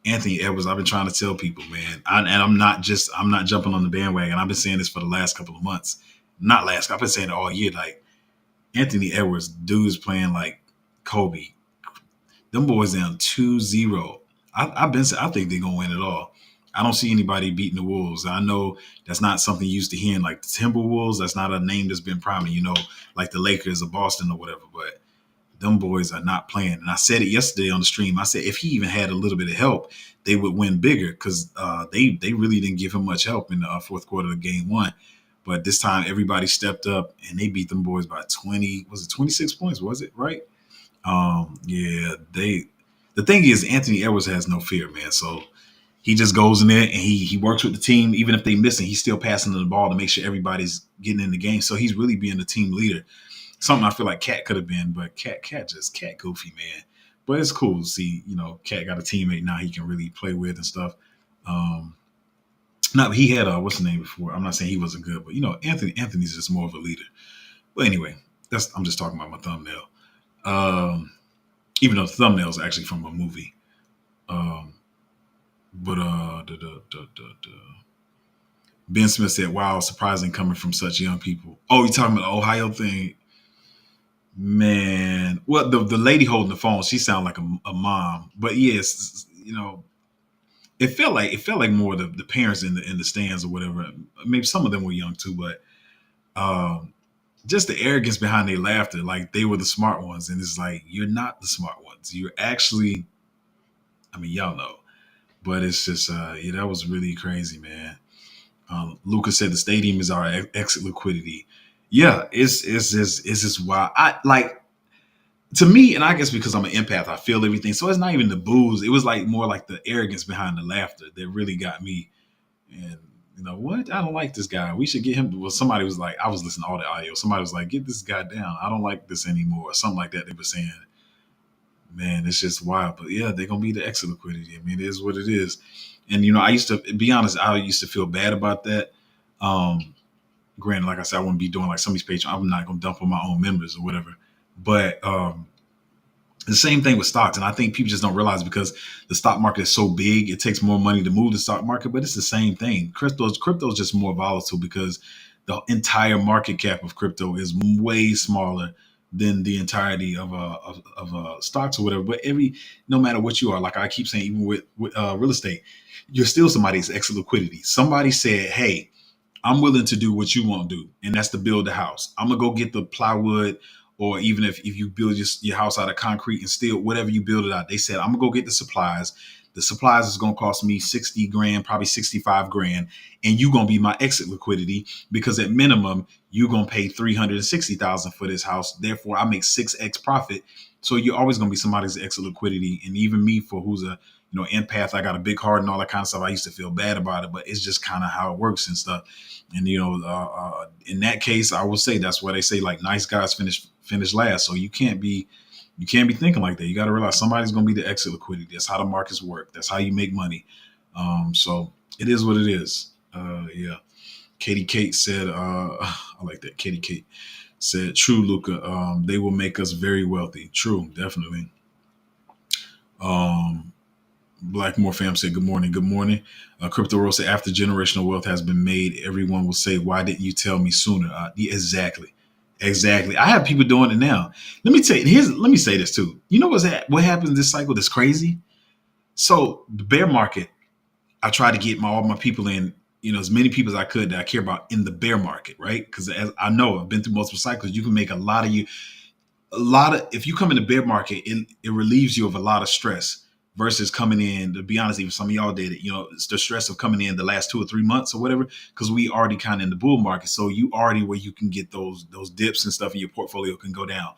Anthony Edwards, I've been trying to tell people, man, I'm not jumping on the bandwagon. I've been saying this for the last couple of months. I've been saying it all year. Like Anthony Edwards, dude is playing like Kobe. Them boys down 2-0. I think they're gonna win it all. I don't see anybody beating the Wolves. I know that's not something you used to hearing, like the Timberwolves. That's not a name that's been prominent, like the Lakers or Boston or whatever. But them boys are not playing. And I said it yesterday on the stream. I said if he even had a little bit of help, they would win bigger because they really didn't give him much help in the fourth quarter of game one. But this time everybody stepped up and they beat them boys by 20. Was it 26 points? Was it right? Yeah, the thing is Anthony Edwards has no fear, man. So he just goes in there and he works with the team. Even if they missing, he's still passing the ball to make sure everybody's getting in the game. So he's really being the team leader. Something I feel like Cat could have been, but Cat goofy, man. But it's cool to see, Cat got a teammate now he can really play with and stuff. Not he had what's the name before. I'm not saying he wasn't good, but Anthony's just more of a leader. But anyway, I'm just talking about my thumbnail. Even though the thumbnail is actually from a movie. But Ben Smith said, "Wow, surprising coming from such young people." Oh, you talking about the Ohio thing? Man, well, the lady holding the phone, she sounded like a mom. But yes, it felt like more the parents in the stands or whatever. Maybe some of them were young too, but just the arrogance behind their laughter, like they were the smart ones, and it's like you're not the smart ones. You're actually, I mean, y'all know, but it's just that was really crazy, man. Lucas said the stadium is our exit liquidity. Yeah, it's just wild. I like, to me, and I guess because I'm an empath, I feel everything. So it's not even the booze. It was like more like the arrogance behind the laughter that really got me. And you know what? I don't like this guy. We should get him. Well, somebody was like, I was listening to all the audio. Somebody was like, get this guy down. I don't like this anymore. Or something like that. They were saying, man, it's just wild. But yeah, they're gonna be the exit liquidity. I mean, it is what it is. And I used to be honest. I used to feel bad about that. Granted, like I said, I wouldn't be doing like somebody's page. I'm not gonna dump on my own members or whatever. But the same thing with stocks, and I think people just don't realize because the stock market is so big, it takes more money to move the stock market. But it's the same thing. Crypto's just more volatile because the entire market cap of crypto is way smaller than the entirety of stocks or whatever. But no matter what you are, like I keep saying, even with real estate, you're still somebody's exit liquidity. Somebody said, "Hey, I'm willing to do what you won't do, and that's to build a house. I'm gonna go get the plywood or even if you build your house out of concrete and steel, whatever you build it out, they said, I'm gonna go get the supplies. The supplies is gonna cost me 60 grand, probably 65 grand, and you gonna be my exit liquidity because at minimum you're gonna pay 360,000 for this house. Therefore, I make 6x profit. So you're always gonna be somebody's exit liquidity. And even me, for who's a empath, I got a big heart and all that kind of stuff. I used to feel bad about it, but it's just kind of how it works and stuff. And in that case, I would say that's why they say like nice guys finish last. So you can't be thinking like that. You got to realize somebody's going to be the exit liquidity. That's how the markets work. That's how you make money. So it is what it is. Yeah. Katie Kate said, I like that. Katie Kate said, true, Luca. They will make us very wealthy. True, definitely. Blackmore fam said, good morning. Good morning. Crypto Rose said, after generational wealth has been made, everyone will say, why didn't you tell me sooner? Yeah, exactly. Exactly. I have people doing it now. Let me tell you, let me say this too. You know what happens this cycle that's crazy? So the bear market, I try to get all my people in, as many people as I could that I care about in the bear market, right? Because as I know, I've been through multiple cycles. You can make if you come in the bear market, it relieves you of a lot of stress versus coming in. To be honest, even some of y'all did it. It's the stress of coming in the last 2 or 3 months or whatever, because we already kind of in the bull market. So you already where you can get those dips and stuff, and your portfolio can go down.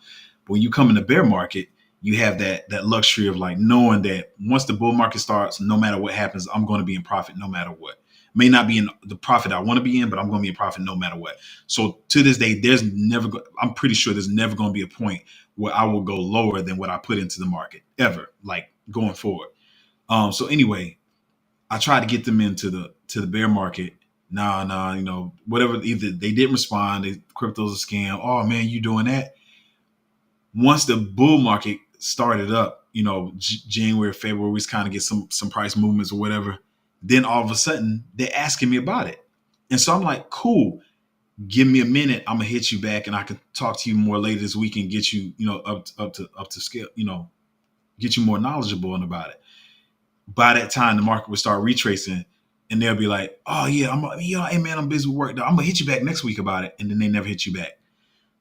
But when you come in the bear market, you have that luxury of like knowing that once the bull market starts, no matter what happens, I'm going to be in profit no matter what. May not be in the profit I want to be in, but I'm going to be in profit no matter what. So to this day, I'm pretty sure there's never going to be a point where I will go lower than what I put into the market ever, like going forward. So anyway, I tried to get them into the bear market. Nah, whatever. Either they didn't respond, crypto's a scam. Oh man, you doing that? Once the bull market started up, January, February, we kind of get some price movements or whatever. Then all of a sudden they're asking me about it. And so I'm like, cool, give me a minute. I'm gonna hit you back and I can talk to you more later this week and get you, up to scale, get you more knowledgeable about it. By that time, the market would start retracing and they'll be like, oh yeah, hey man, I'm busy with work. I'm gonna hit you back next week about it. And then they never hit you back.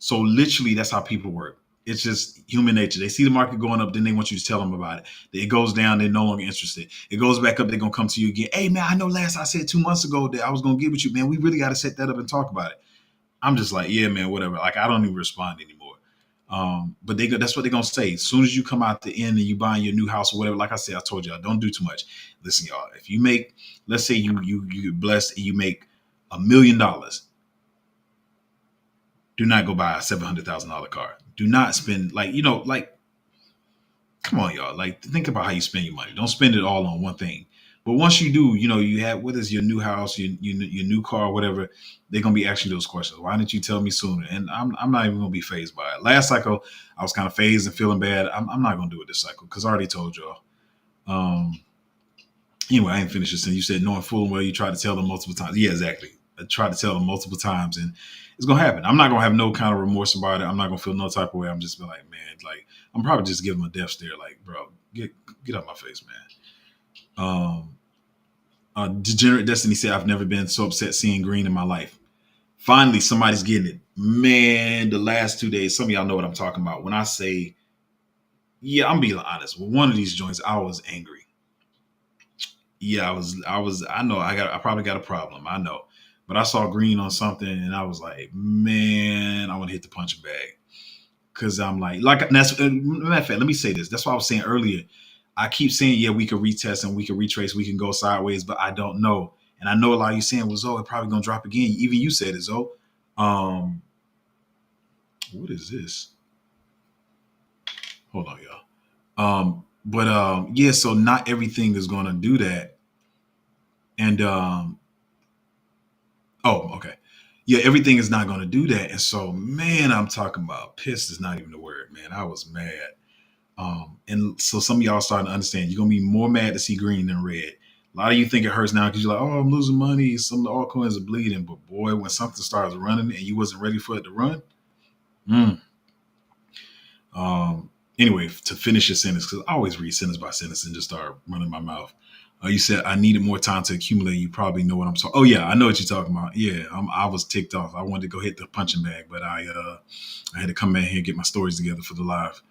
So literally that's how people work. It's just human nature. They see the market going up, then they want you to tell them about it. It goes down, they're no longer interested. It goes back up, they're gonna come to you again. Hey man, I know last I said 2 months ago that I was gonna get with you, man. We really got to set that up and talk about it. I'm just like, yeah, man, whatever. Like I don't even respond anymore. But that's what they're gonna say. As soon as you come out the end and you buying your new house or whatever, like I said, I told y'all, don't do too much. Listen, y'all, if you make, let's say you get blessed and you make $1,000,000, do not go buy a $700,000 car. Do not spend come on, y'all. Like think about how you spend your money. Don't spend it all on one thing. But once you do, you have whether it's your new house, your new car, whatever, they're gonna be asking those questions. Why didn't you tell me sooner? And I'm not even gonna be phased by it. Last cycle, I was kind of phased and feeling bad. I'm not gonna do it this cycle because I already told y'all. Anyway, I ain't finished this. And you said knowing full well you tried to tell them multiple times. Yeah, exactly. I tried to tell them multiple times, and it's gonna happen. I'm not gonna have no kind of remorse about it. I'm not gonna feel no type of way. I'm just be like, man, like I'm probably just giving them a death stare, like, bro, get out my face, man. Degenerate Destiny said, I've never been so upset seeing green in my life. Finally, somebody's getting it. Man, the last 2 days, some of y'all know what I'm talking about. When I say, yeah, I'm being honest. With one of these joints, I was angry. Yeah, I know I probably got a problem. I know. But I saw green on something and I was like, man, I want to hit the punching bag. Cause I'm like, that's matter of fact, let me say this. That's what I was saying earlier. I keep saying, yeah, we could retest and we can retrace, we can go sideways, but I don't know. And I know a lot of you saying, well, Zoe, probably gonna drop again. Even you said it, Zoe. What is this? Hold on, y'all. Yeah, so not everything is gonna do that. And okay. Yeah, everything is not gonna do that. And so, man, I'm talking about pissed is not even the word, man. I was mad. And so some of y'all starting to understand you're gonna be more mad to see green than red. A lot of you think it hurts now because you're like, oh, I'm losing money. Some of the altcoins are bleeding, but boy, when something starts running and you wasn't ready for it to run. Anyway, to finish your sentence, because I always read sentence by sentence and just start running my mouth. You said I needed more time to accumulate. You probably know what I'm talking. Oh yeah, I know what you're talking about. Yeah, I was ticked off. I wanted to go hit the punching bag, but I had to come back here and get my stories together for the live.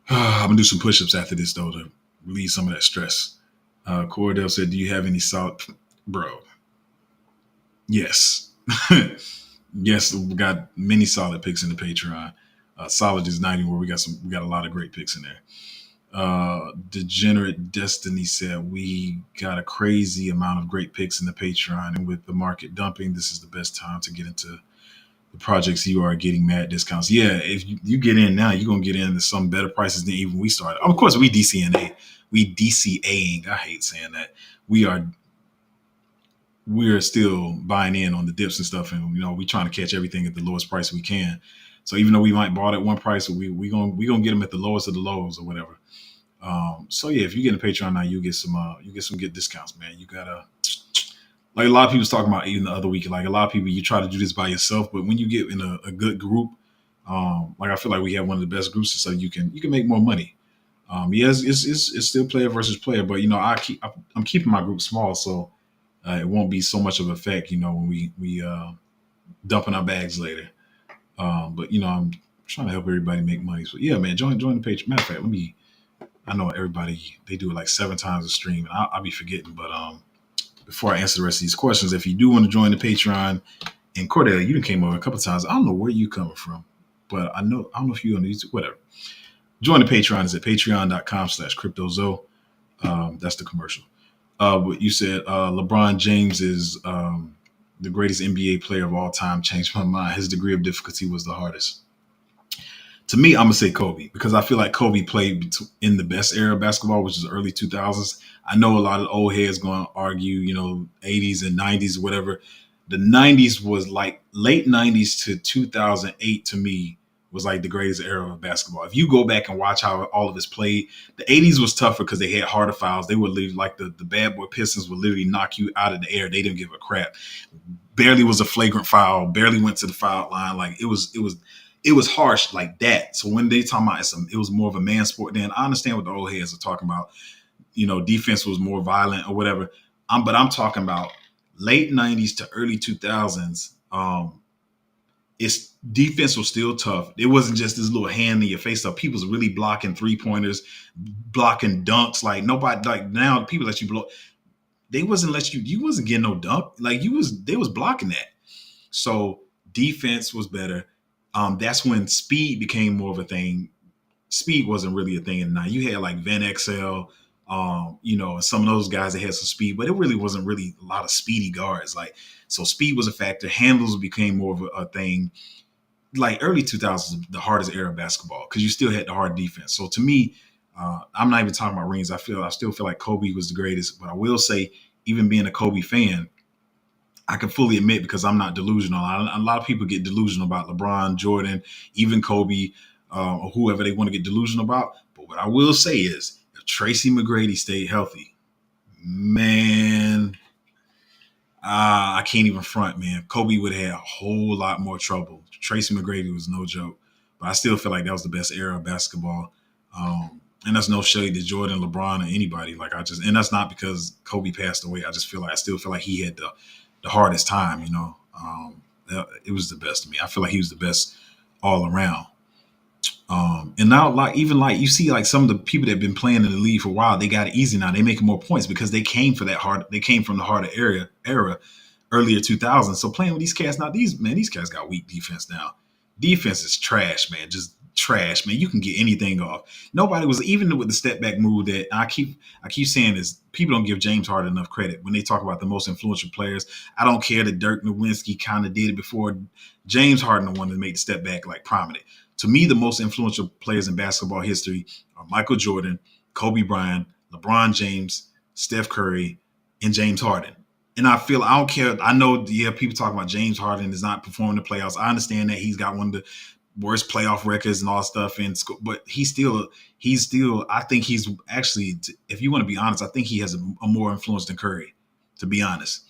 I'm gonna do some push-ups after this though to relieve some of that stress. Cordell said, "Do you have any solid, bro?" Yes, yes. We got many solid picks in the Patreon. Solid is 90 where we got a lot of great picks in there. Degenerate Destiny said we got a crazy amount of great picks in the Patreon, and with the market dumping, this is the best time to get into the projects. You are getting mad discounts. Yeah, if you get in now, you're gonna get in at some better prices than even we started. Of course, we DCNA, we DCAing. I hate saying that. We are still buying in on the dips and stuff, and we trying to catch everything at the lowest price we can. So even though we might bought at one price, we gonna get them at the lowest of the lows or whatever. So yeah, if you get a Patreon now, you get some good discounts, man. You gotta, like a lot of people was talking about even the other week. Like a lot of people, you try to do this by yourself, but when you get in a good group, like I feel like we have one of the best groups, so you can make more money. Yes, it's still player versus player, but I'm keeping my group small, so it won't be so much of an effect, when we dumping our bags later. But I'm trying to help everybody make money. So yeah, man, join the page. Matter of fact, I know everybody, they do it like 7 times a stream, and I'll be forgetting. But before I answer the rest of these questions, if you do want to join the Patreon, and Cordell, you done came over a couple of times. I don't know where you coming from, but I don't know if you on YouTube, whatever. Join the Patreon is at patreon.com/cryptozo. That's the commercial. What you said, LeBron James is the greatest NBA player of all time. Changed my mind. His degree of difficulty was the hardest. To me, I'm gonna say Kobe because I feel like Kobe played in the best era of basketball, which is the early 2000s. I know a lot of old heads going to argue, 80s and 90s, whatever. The 90s was like late 90s to 2008 to me was like the greatest era of basketball. If you go back and watch how all of us played, the 80s was tougher because they had harder fouls. They would leave like the bad boy Pistons would literally knock you out of the air. They didn't give a crap. Barely was a flagrant foul. Barely went to the foul line. Like it was harsh like that. So when they talking about it was more of a man sport. Then I understand what the old heads are talking about. Defense was more violent or whatever. But I'm talking about late 90s to early 2000s. Its defense was still tough. It wasn't just this little hand in your face stuff. People was really blocking 3-pointers, blocking dunks. Like nobody, like now people let you blow. They wasn't let you wasn't getting no dunk. Like they was blocking that. So defense was better. That's when speed became more of a thing. Speed wasn't really a thing in the night. You had like Van XL, some of those guys that had some speed, but it really wasn't really a lot of speedy guards. Like, so speed was a factor. Handles became more of a thing. Like early 2000s, the hardest era of basketball because you still had the hard defense. So to me, I'm not even talking about rings. I still feel like Kobe was the greatest, but I will say, even being a Kobe fan, I can fully admit because I'm not delusional. A lot of people get delusional about LeBron, Jordan, even Kobe, or whoever they want to get delusional about. But what I will say is, if Tracy McGrady stayed healthy, man, I can't even front, man. Kobe would have had a whole lot more trouble. Tracy McGrady was no joke. But I still feel like that was the best era of basketball. And that's no shade to Jordan, LeBron, or anybody. And that's not because Kobe passed away. I still feel like he had the hardest time, it was the best to me. I feel like he was the best all around. And now, like you see, like some of the people that have been playing in the league for a while, they got it easy now. They making more points because they came from the harder era, earlier 2000s. So playing with these cats now, these cats got weak defense now. Defense is trash, man. Just trash, man. You can get anything off. Nobody was even with the step back move that I keep saying is people don't give James Harden enough credit when they talk about the most influential players. I don't care that Dirk Nowitzki kind of did it before. James Harden the one that made the step back like prominent. To me, the most influential players in basketball history are Michael Jordan, Kobe Bryant, LeBron James, Steph Curry, and James Harden. And I don't care. I know, yeah, people talking about James Harden is not performing the playoffs. I understand that he's got one of the worst playoff records and all that stuff. But he's still, I think he's actually, if you want to be honest, I think he has a more influence than Curry, to be honest.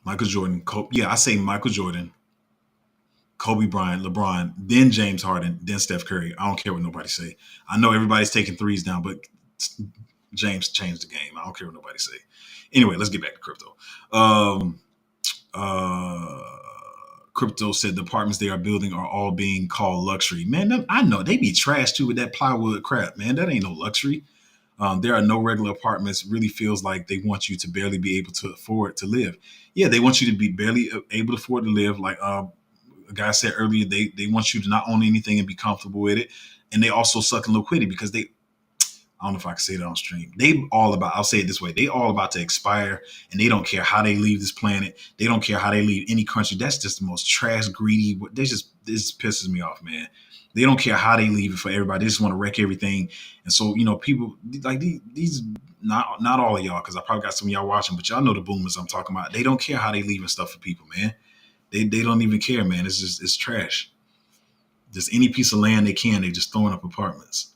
Michael Jordan, I say Michael Jordan, Kobe Bryant, LeBron, then James Harden, then Steph Curry. I don't care what nobody say. I know everybody's taking threes down, but James changed the game. I don't care what nobody say. Anyway, let's get back to crypto. Uh, Crypto said the apartments they are building are all being called luxury. Man, I know they be trash too with that plywood crap, man. That ain't no luxury. There are no regular apartments. Really feels like they want you to barely be able to afford to live. Yeah, they want you to be barely able to afford to live. Like a guy said earlier, they want you to not own anything and be comfortable with it. And they also suck in liquidity because I don't know if I can say that on stream. I'll say it this way. They all about to expire and they don't care how they leave this planet. They don't care how they leave any country. That's just the most trash, greedy. This pisses me off, man. They don't care how they leave it for everybody. They just want to wreck everything. And so, people like these not all of y'all, because I probably got some of y'all watching, but y'all know the boomers I'm talking about. They don't care how they leaving stuff for people, man. They don't even care, man. It's trash. Just any piece of land they just throwing up apartments.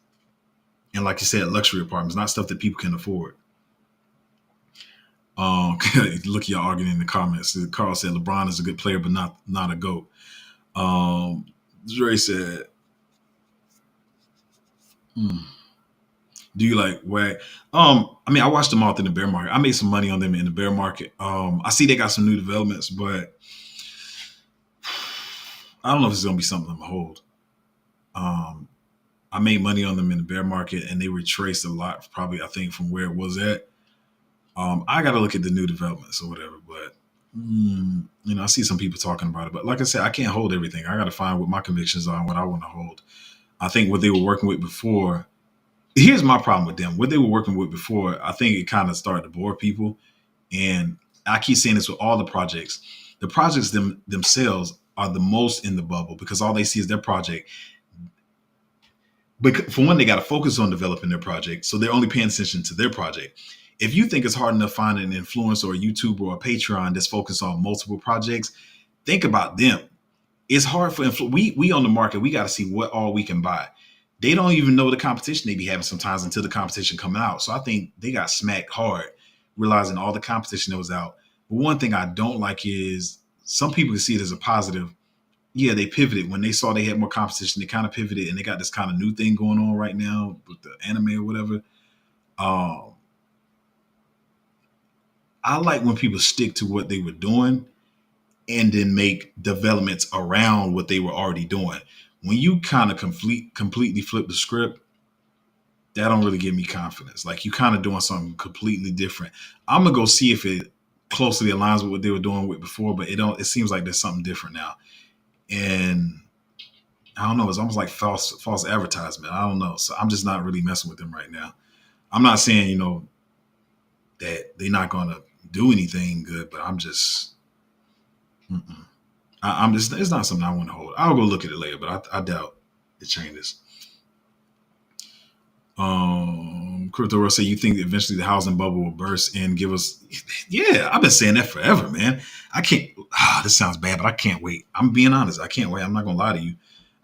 And like you said, luxury apartments, not stuff that people can afford. Look at y'all arguing in the comments. Carl said LeBron is a good player, but not a GOAT. Dre said, do you like WAG? I watched them all in the bear market. I made some money on them in the bear market. I see they got some new developments, but I don't know if it's gonna be something I'm gonna hold. I made money on them in the bear market and they retraced a lot, probably, I think, from where it was at. I got to look at the new developments or whatever, but, I see some people talking about it. But like I said, I can't hold everything. I got to find what my convictions are and what I want to hold. I think what they were working with before, here's my problem with them. What they were working with before, I think it kind of started to bore people. And I keep saying this with all the projects. The projects themselves are the most in the bubble because all they see is their project. But for one, they got to focus on developing their project. So they're only paying attention to their project. If you think it's hard enough finding an influencer or a YouTuber or a Patreon that's focused on multiple projects, think about them. It's hard for we on the market. We got to see what all we can buy. They don't even know the competition they be having sometimes until the competition coming out. So I think they got smacked hard, realizing all the competition that was out. But one thing I don't like is some people can see it as a positive. Yeah, they pivoted when they saw they had more competition. They kind of pivoted, and they got this kind of new thing going on right now with the anime or whatever. I like when people stick to what they were doing and then make developments around what they were already doing. When you kind of completely flip the script, that don't really give me confidence. Like you kind of doing something completely different. I'm gonna go see if it closely aligns with what they were doing with before, but it seems like there's something different now. And I don't know, it's almost like false advertisement. I don't know. So I'm just not really messing with them right now. I'm not saying, that they're not going to do anything good, but I'm just, it's not something I want to hold. I'll go look at it later, but I doubt it changes. Crypto Russ say, you think that eventually the housing bubble will burst and give us, yeah, I've been saying that forever, man. I can't, this sounds bad, but I can't wait. I'm being honest. I can't wait. I'm not going to lie to you.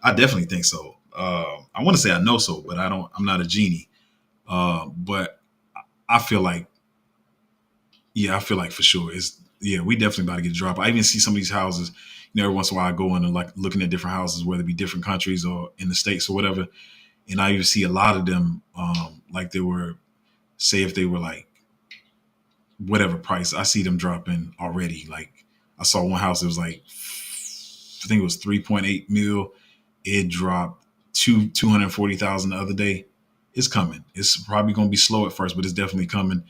I definitely think so. I want to say I know so, but I'm not a genie. But I feel like for sure we definitely about to get dropped. I even see some of these houses, every once in a while I go in and like looking at different houses, whether it be different countries or in the States or whatever. And I even see a lot of them, like they were, say if they were like whatever price, I see them dropping already. Like I saw one house, it was like, I think it was 3.8 mil. It dropped 240,000 the other day. It's coming. It's probably going to be slow at first, but it's definitely coming.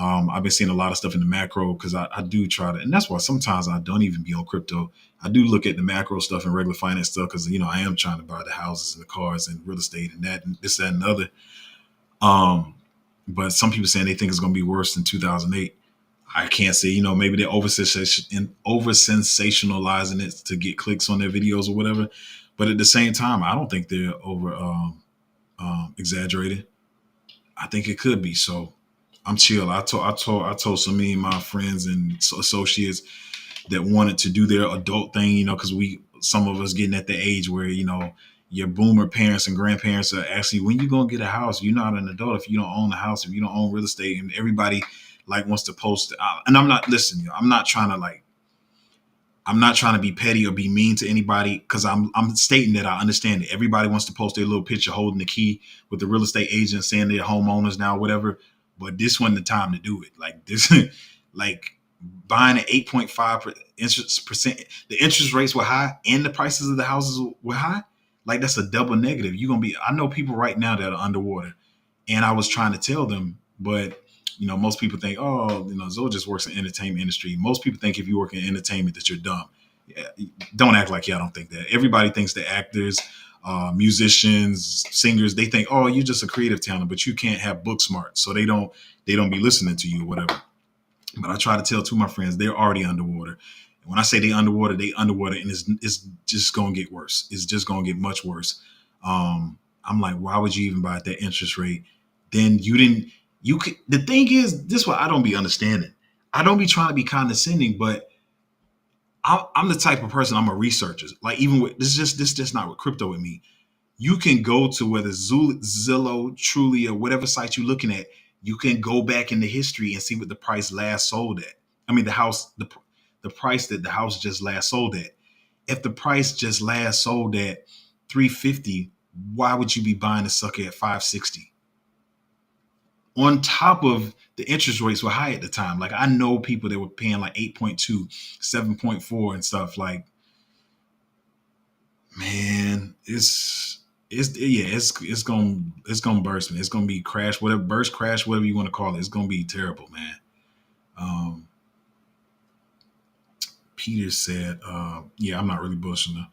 I've been seeing a lot of stuff in the macro because I do try to, and that's why sometimes I don't even be on crypto. I do look at the macro stuff and regular finance stuff because, I am trying to buy the houses and the cars and real estate and that and this, that, and the other. But some people saying they think it's going to be worse than 2008. I can't say, maybe they're over sensationalizing it to get clicks on their videos or whatever. But at the same time, I don't think they're over exaggerating. I think it could be. So I'm chill. I told some of my friends and associates that wanted to do their adult thing, because some of us getting at the age where, your boomer parents and grandparents are actually, when you going to get a house, you're not an adult if you don't own a house, if you don't own real estate, and everybody like wants to post. And I'm not listening. I'm not trying to I'm not trying to be petty or be mean to anybody because I'm stating that I understand that everybody wants to post their little picture holding the key with the real estate agent saying they're homeowners now, whatever. But this wasn't the time to do it. Like this, like buying at 8.5 interest percent, the interest rates were high and the prices of the houses were high. Like that's a double negative. You're gonna be. I know people right now that are underwater, and I was trying to tell them, but most people think, oh, Zoe just works in the entertainment industry. Most people think if you work in entertainment that you're dumb. Yeah, don't act like y'all don't think that. Everybody thinks that actors, musicians, singers, they think, oh, you're just a creative talent, but you can't have book smart, so they don't be listening to you or whatever. But I try to tell to my friends they're already underwater. And when I say they underwater, and it's just gonna get worse. It's just gonna get much worse. I'm like, why would you even buy at that interest rate? Then you didn't. You could. The thing is, this is what I don't be understanding. I don't be trying to be condescending, but I'm the type of person. I'm a researcher. Like even with this, just not with crypto with me. You can go to whether Zillow, Truly, or whatever site you're looking at. You can go back into history and see what the price last sold at. I mean, the price that the house just last sold at. If the price just last sold at 350, why would you be buying a sucker at 560? On top of the interest rates were high at the time. Like I know people that were paying like 8.2, 7.4 and stuff. Like, man, it's gonna burst, man. It's gonna be crash, whatever burst, crash, whatever you want to call it. It's gonna be terrible, man. Um, Peter said, yeah, I'm not really bullshitting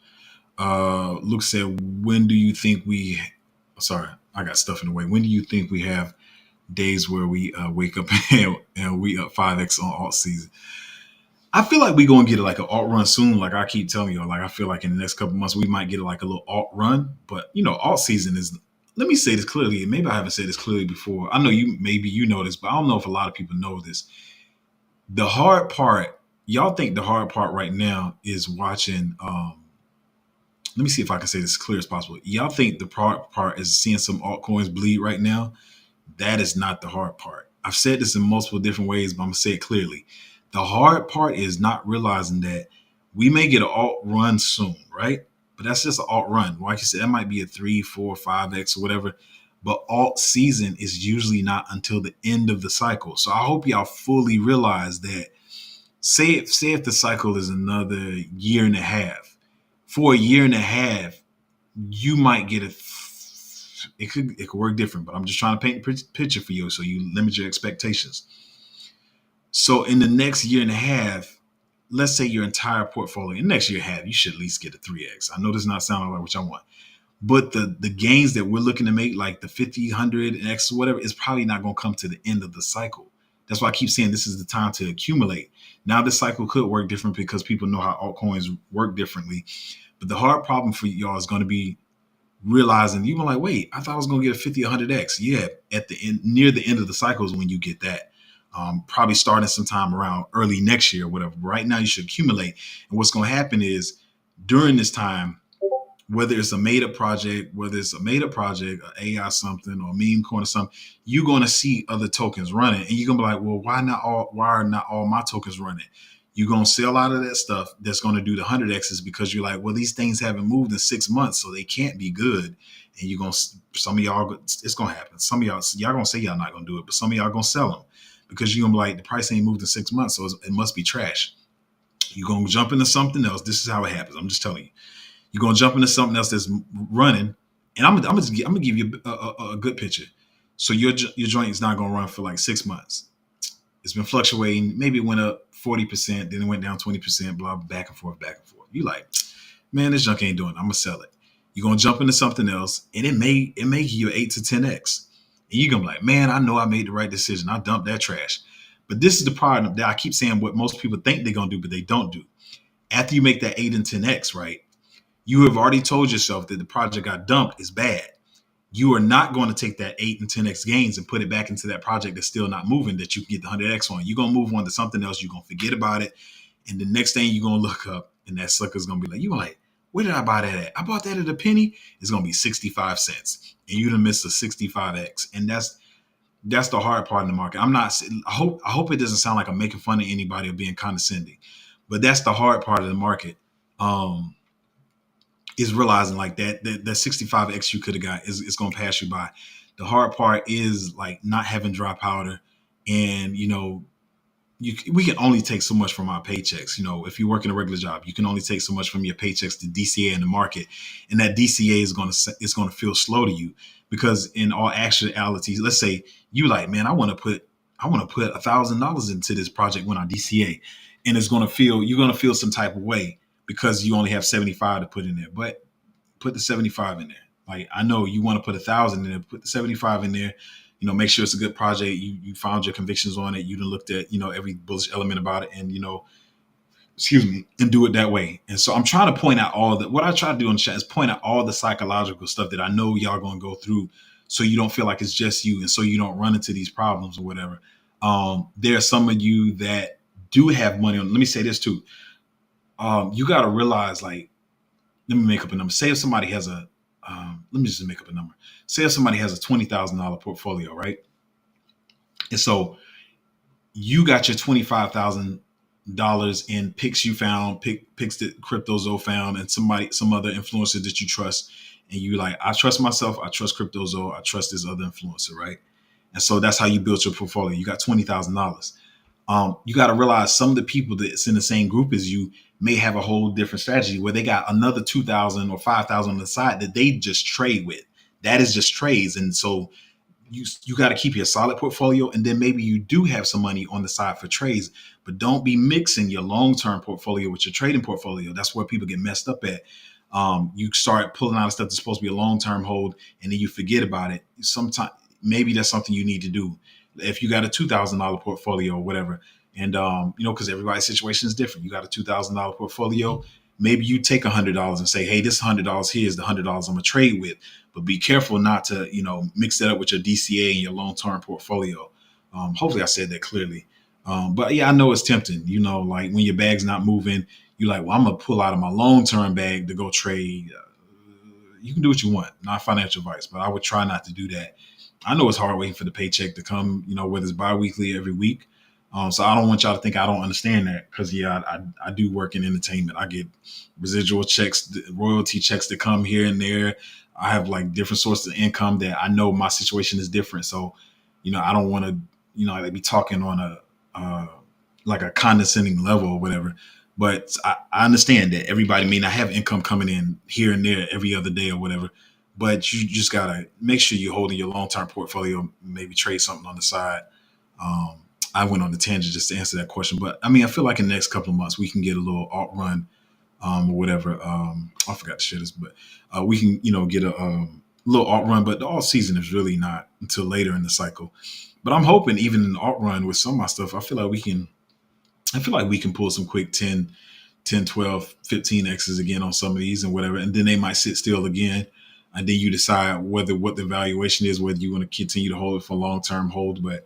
though. Luke said, when do you think we? Sorry, I got stuff in the way. When do you think we have days where we wake up and we up 5x on alt season? I feel like we're gonna get like an alt run soon. Like I keep telling you, like I feel like in the next couple months we might get like a little alt run. But alt season is. Let me say this clearly. Maybe I haven't said this clearly before. I know maybe you know this, but I don't know if a lot of people know this. The hard part, y'all think the hard part right now is watching. Let me see if I can say this as clear as possible. Y'all think the part is seeing some altcoins bleed right now. That is not the hard part. I've said this in multiple different ways, but I'm gonna say it clearly. The hard part is not realizing that we may get an alt run soon, right? But that's just an alt run. Like you said, that might be a 3, 4, 5x or whatever. But alt season is usually not until the end of the cycle. So I hope y'all fully realize that. Say if the cycle is another year and a half. For a year and a half, you might get it could work different, but I'm just trying to paint a picture for you so you limit your expectations. So in the next year and a half, let's say your entire portfolio, in the next year and a half, you should at least get a 3x. I know this is not sounding like what I want, but the gains that we're looking to make, like the 50, 100, and X, whatever, is probably not going to come to the end of the cycle. That's why I keep saying this is the time to accumulate. Now this cycle could work different because people know how altcoins work differently. But the hard problem for y'all is going to be realizing you were like, wait, I thought I was going to get a 50, 100x. Yeah, at the end, near the end of the cycle is when you get that. Probably starting sometime around early next year or whatever. But right now you should accumulate. And what's going to happen is during this time, whether it's a made up project, an AI something or a meme coin or something, you're going to see other tokens running. And you're going to be like, well, why are not all my tokens running? You're going to sell out of that stuff that's going to do the 100Xs because you're like, well, these things haven't moved in 6 months, so they can't be good. And you're going to, some of y'all, it's going to happen. Some of y'all going to say y'all not going to do it, but some of y'all going to sell them because you're going to be like, the price ain't moved in 6 months, so it must be trash. You're going to jump into something else. This is how it happens. I'm just telling you. You're going to jump into something else that's running. And I'm going to give you a good picture. So your joint is not going to run for like 6 months. It's been fluctuating. Maybe it went up 40%, then it went down 20%, blah, back and forth, back and forth. You like, man, this junk ain't doing it. I'm going to sell it. You're going to jump into something else, and it may give you 8 to 10x. And you're going to be like, man, I know I made the right decision. I dumped that trash. But this is the part that I keep saying what most people think they're going to do, but they don't do. After you make that 8 and 10x, right, you have already told yourself that the project got dumped is bad. You are not going to take that 8 and 10x gains and put it back into that project that's still not moving that you can get the 100x on. You're going to move on to something else. You're going to forget about it. And the next thing you're going to look up and that sucker's going to be like, you're like, where did I buy that at? I bought that at a penny. It's going to be 65 cents. And you done missed a 65x. And that's the hard part in the market. I hope it doesn't sound like I'm making fun of anybody or being condescending. But that's the hard part of the market. Um, is realizing like that 65x you could have got is going to pass you by. The hard part is like not having dry powder, and we can only take so much from our paychecks. If you work in a regular job, you can only take so much from your paychecks to DCA in the market, and that DCA is going to feel slow to you because in all actualities, let's say you like, man, I want to put $1,000 into this project when I DCA, and you're going to feel some type of way because you only have 75 to put in there, but put the 75 in there. Like I know you want to put 1,000 in there, put the 75 in there. Make sure it's a good project. You found your convictions on it. You done looked at every bullish element about it, and excuse me, and do it that way. And so I'm trying to point out what I try to do in the chat is point out all the psychological stuff that I know y'all gonna go through, so you don't feel like it's just you, and so you don't run into these problems or whatever. There are some of you that do have money on. Let me say this too. You got to realize, like, let me make up a number. Say if somebody has let me just make up a number. Say if somebody has a $20,000 portfolio, right? And so you got your $25,000 in picks you found, picks that CryptoZo found, and some other influencer that you trust. And you like, I trust myself, I trust CryptoZo, I trust this other influencer, right? And so that's how you built your portfolio. You got $20,000. You got to realize some of the people that's in the same group as you may have a whole different strategy where they got another 2,000 or 5,000 on the side that they just trade with. That is just trades. And so you got to keep your solid portfolio, and then maybe you do have some money on the side for trades, but don't be mixing your long-term portfolio with your trading portfolio. That's where people get messed up at. You start pulling out stuff that's supposed to be a long-term hold, and then you forget about it. Sometimes maybe that's something you need to do. If you got a $2,000 portfolio or whatever, and because everybody's situation is different. You got a $2,000 portfolio. Maybe you take $100 and say, hey, this $100 here is the $100 I'm gonna trade with. But be careful not to, mix that up with your DCA and your long-term portfolio. Hopefully I said that clearly. But yeah, I know it's tempting, like when your bag's not moving, you're like, well, I'm gonna pull out of my long-term bag to go trade. You can do what you want, not financial advice, but I would try not to do that. I know it's hard waiting for the paycheck to come, whether it's bi-weekly or every week. So I don't want y'all to think I don't understand that, because I do work in entertainment. I get residual checks, royalty checks that come here and there. I have like different sources of income that I know my situation is different. So, I don't want to, like be talking on like a condescending level or whatever. But I understand that everybody may not have income coming in here and there every other day or whatever. But you just gotta make sure you're holding your long-term portfolio. Maybe trade something on the side. I went on the tangent just to answer that question, but I mean, I feel like in the next couple of months we can get a little alt run or whatever. I forgot the shit is, but we can get a little alt run. But the alt season is really not until later in the cycle. But I'm hoping even in the alt run with some of my stuff, I feel like we can pull some quick 10, 12, 15 X's again on some of these and whatever, and then they might sit still again. And then you decide what the valuation is, whether you want to continue to hold it for long-term hold. But,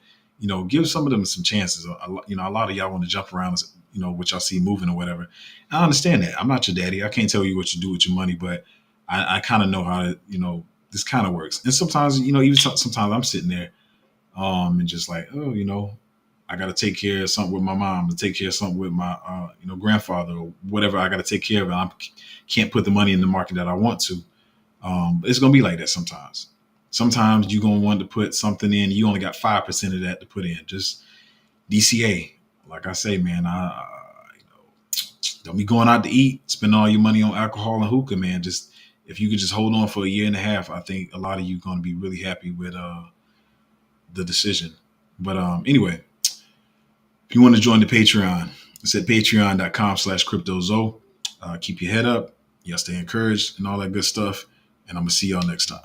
give some of them some chances. A lot of y'all want to jump around, what y'all see moving or whatever. I understand that. I'm not your daddy. I can't tell you what you do with your money, but I kind of know how to, this kind of works. And sometimes, even sometimes I'm sitting there and just like, oh, I got to take care of something with my mom, to take care of something with my, grandfather or whatever. I got to take care of it. I can't put the money in the market that I want to. It's going to be like that sometimes. Sometimes you're going to want to put something in. You only got 5% of that to put in. Just DCA. Like I say, man, don't be going out to eat, spend all your money on alcohol and hookah, man. Just if you could just hold on for a year and a half, I think a lot of you are going to be really happy with the decision. But anyway, if you want to join the Patreon, it's at patreon.com/CryptoZo. Keep your head up. Y'all stay encouraged and all that good stuff. And I'm going to see y'all next time.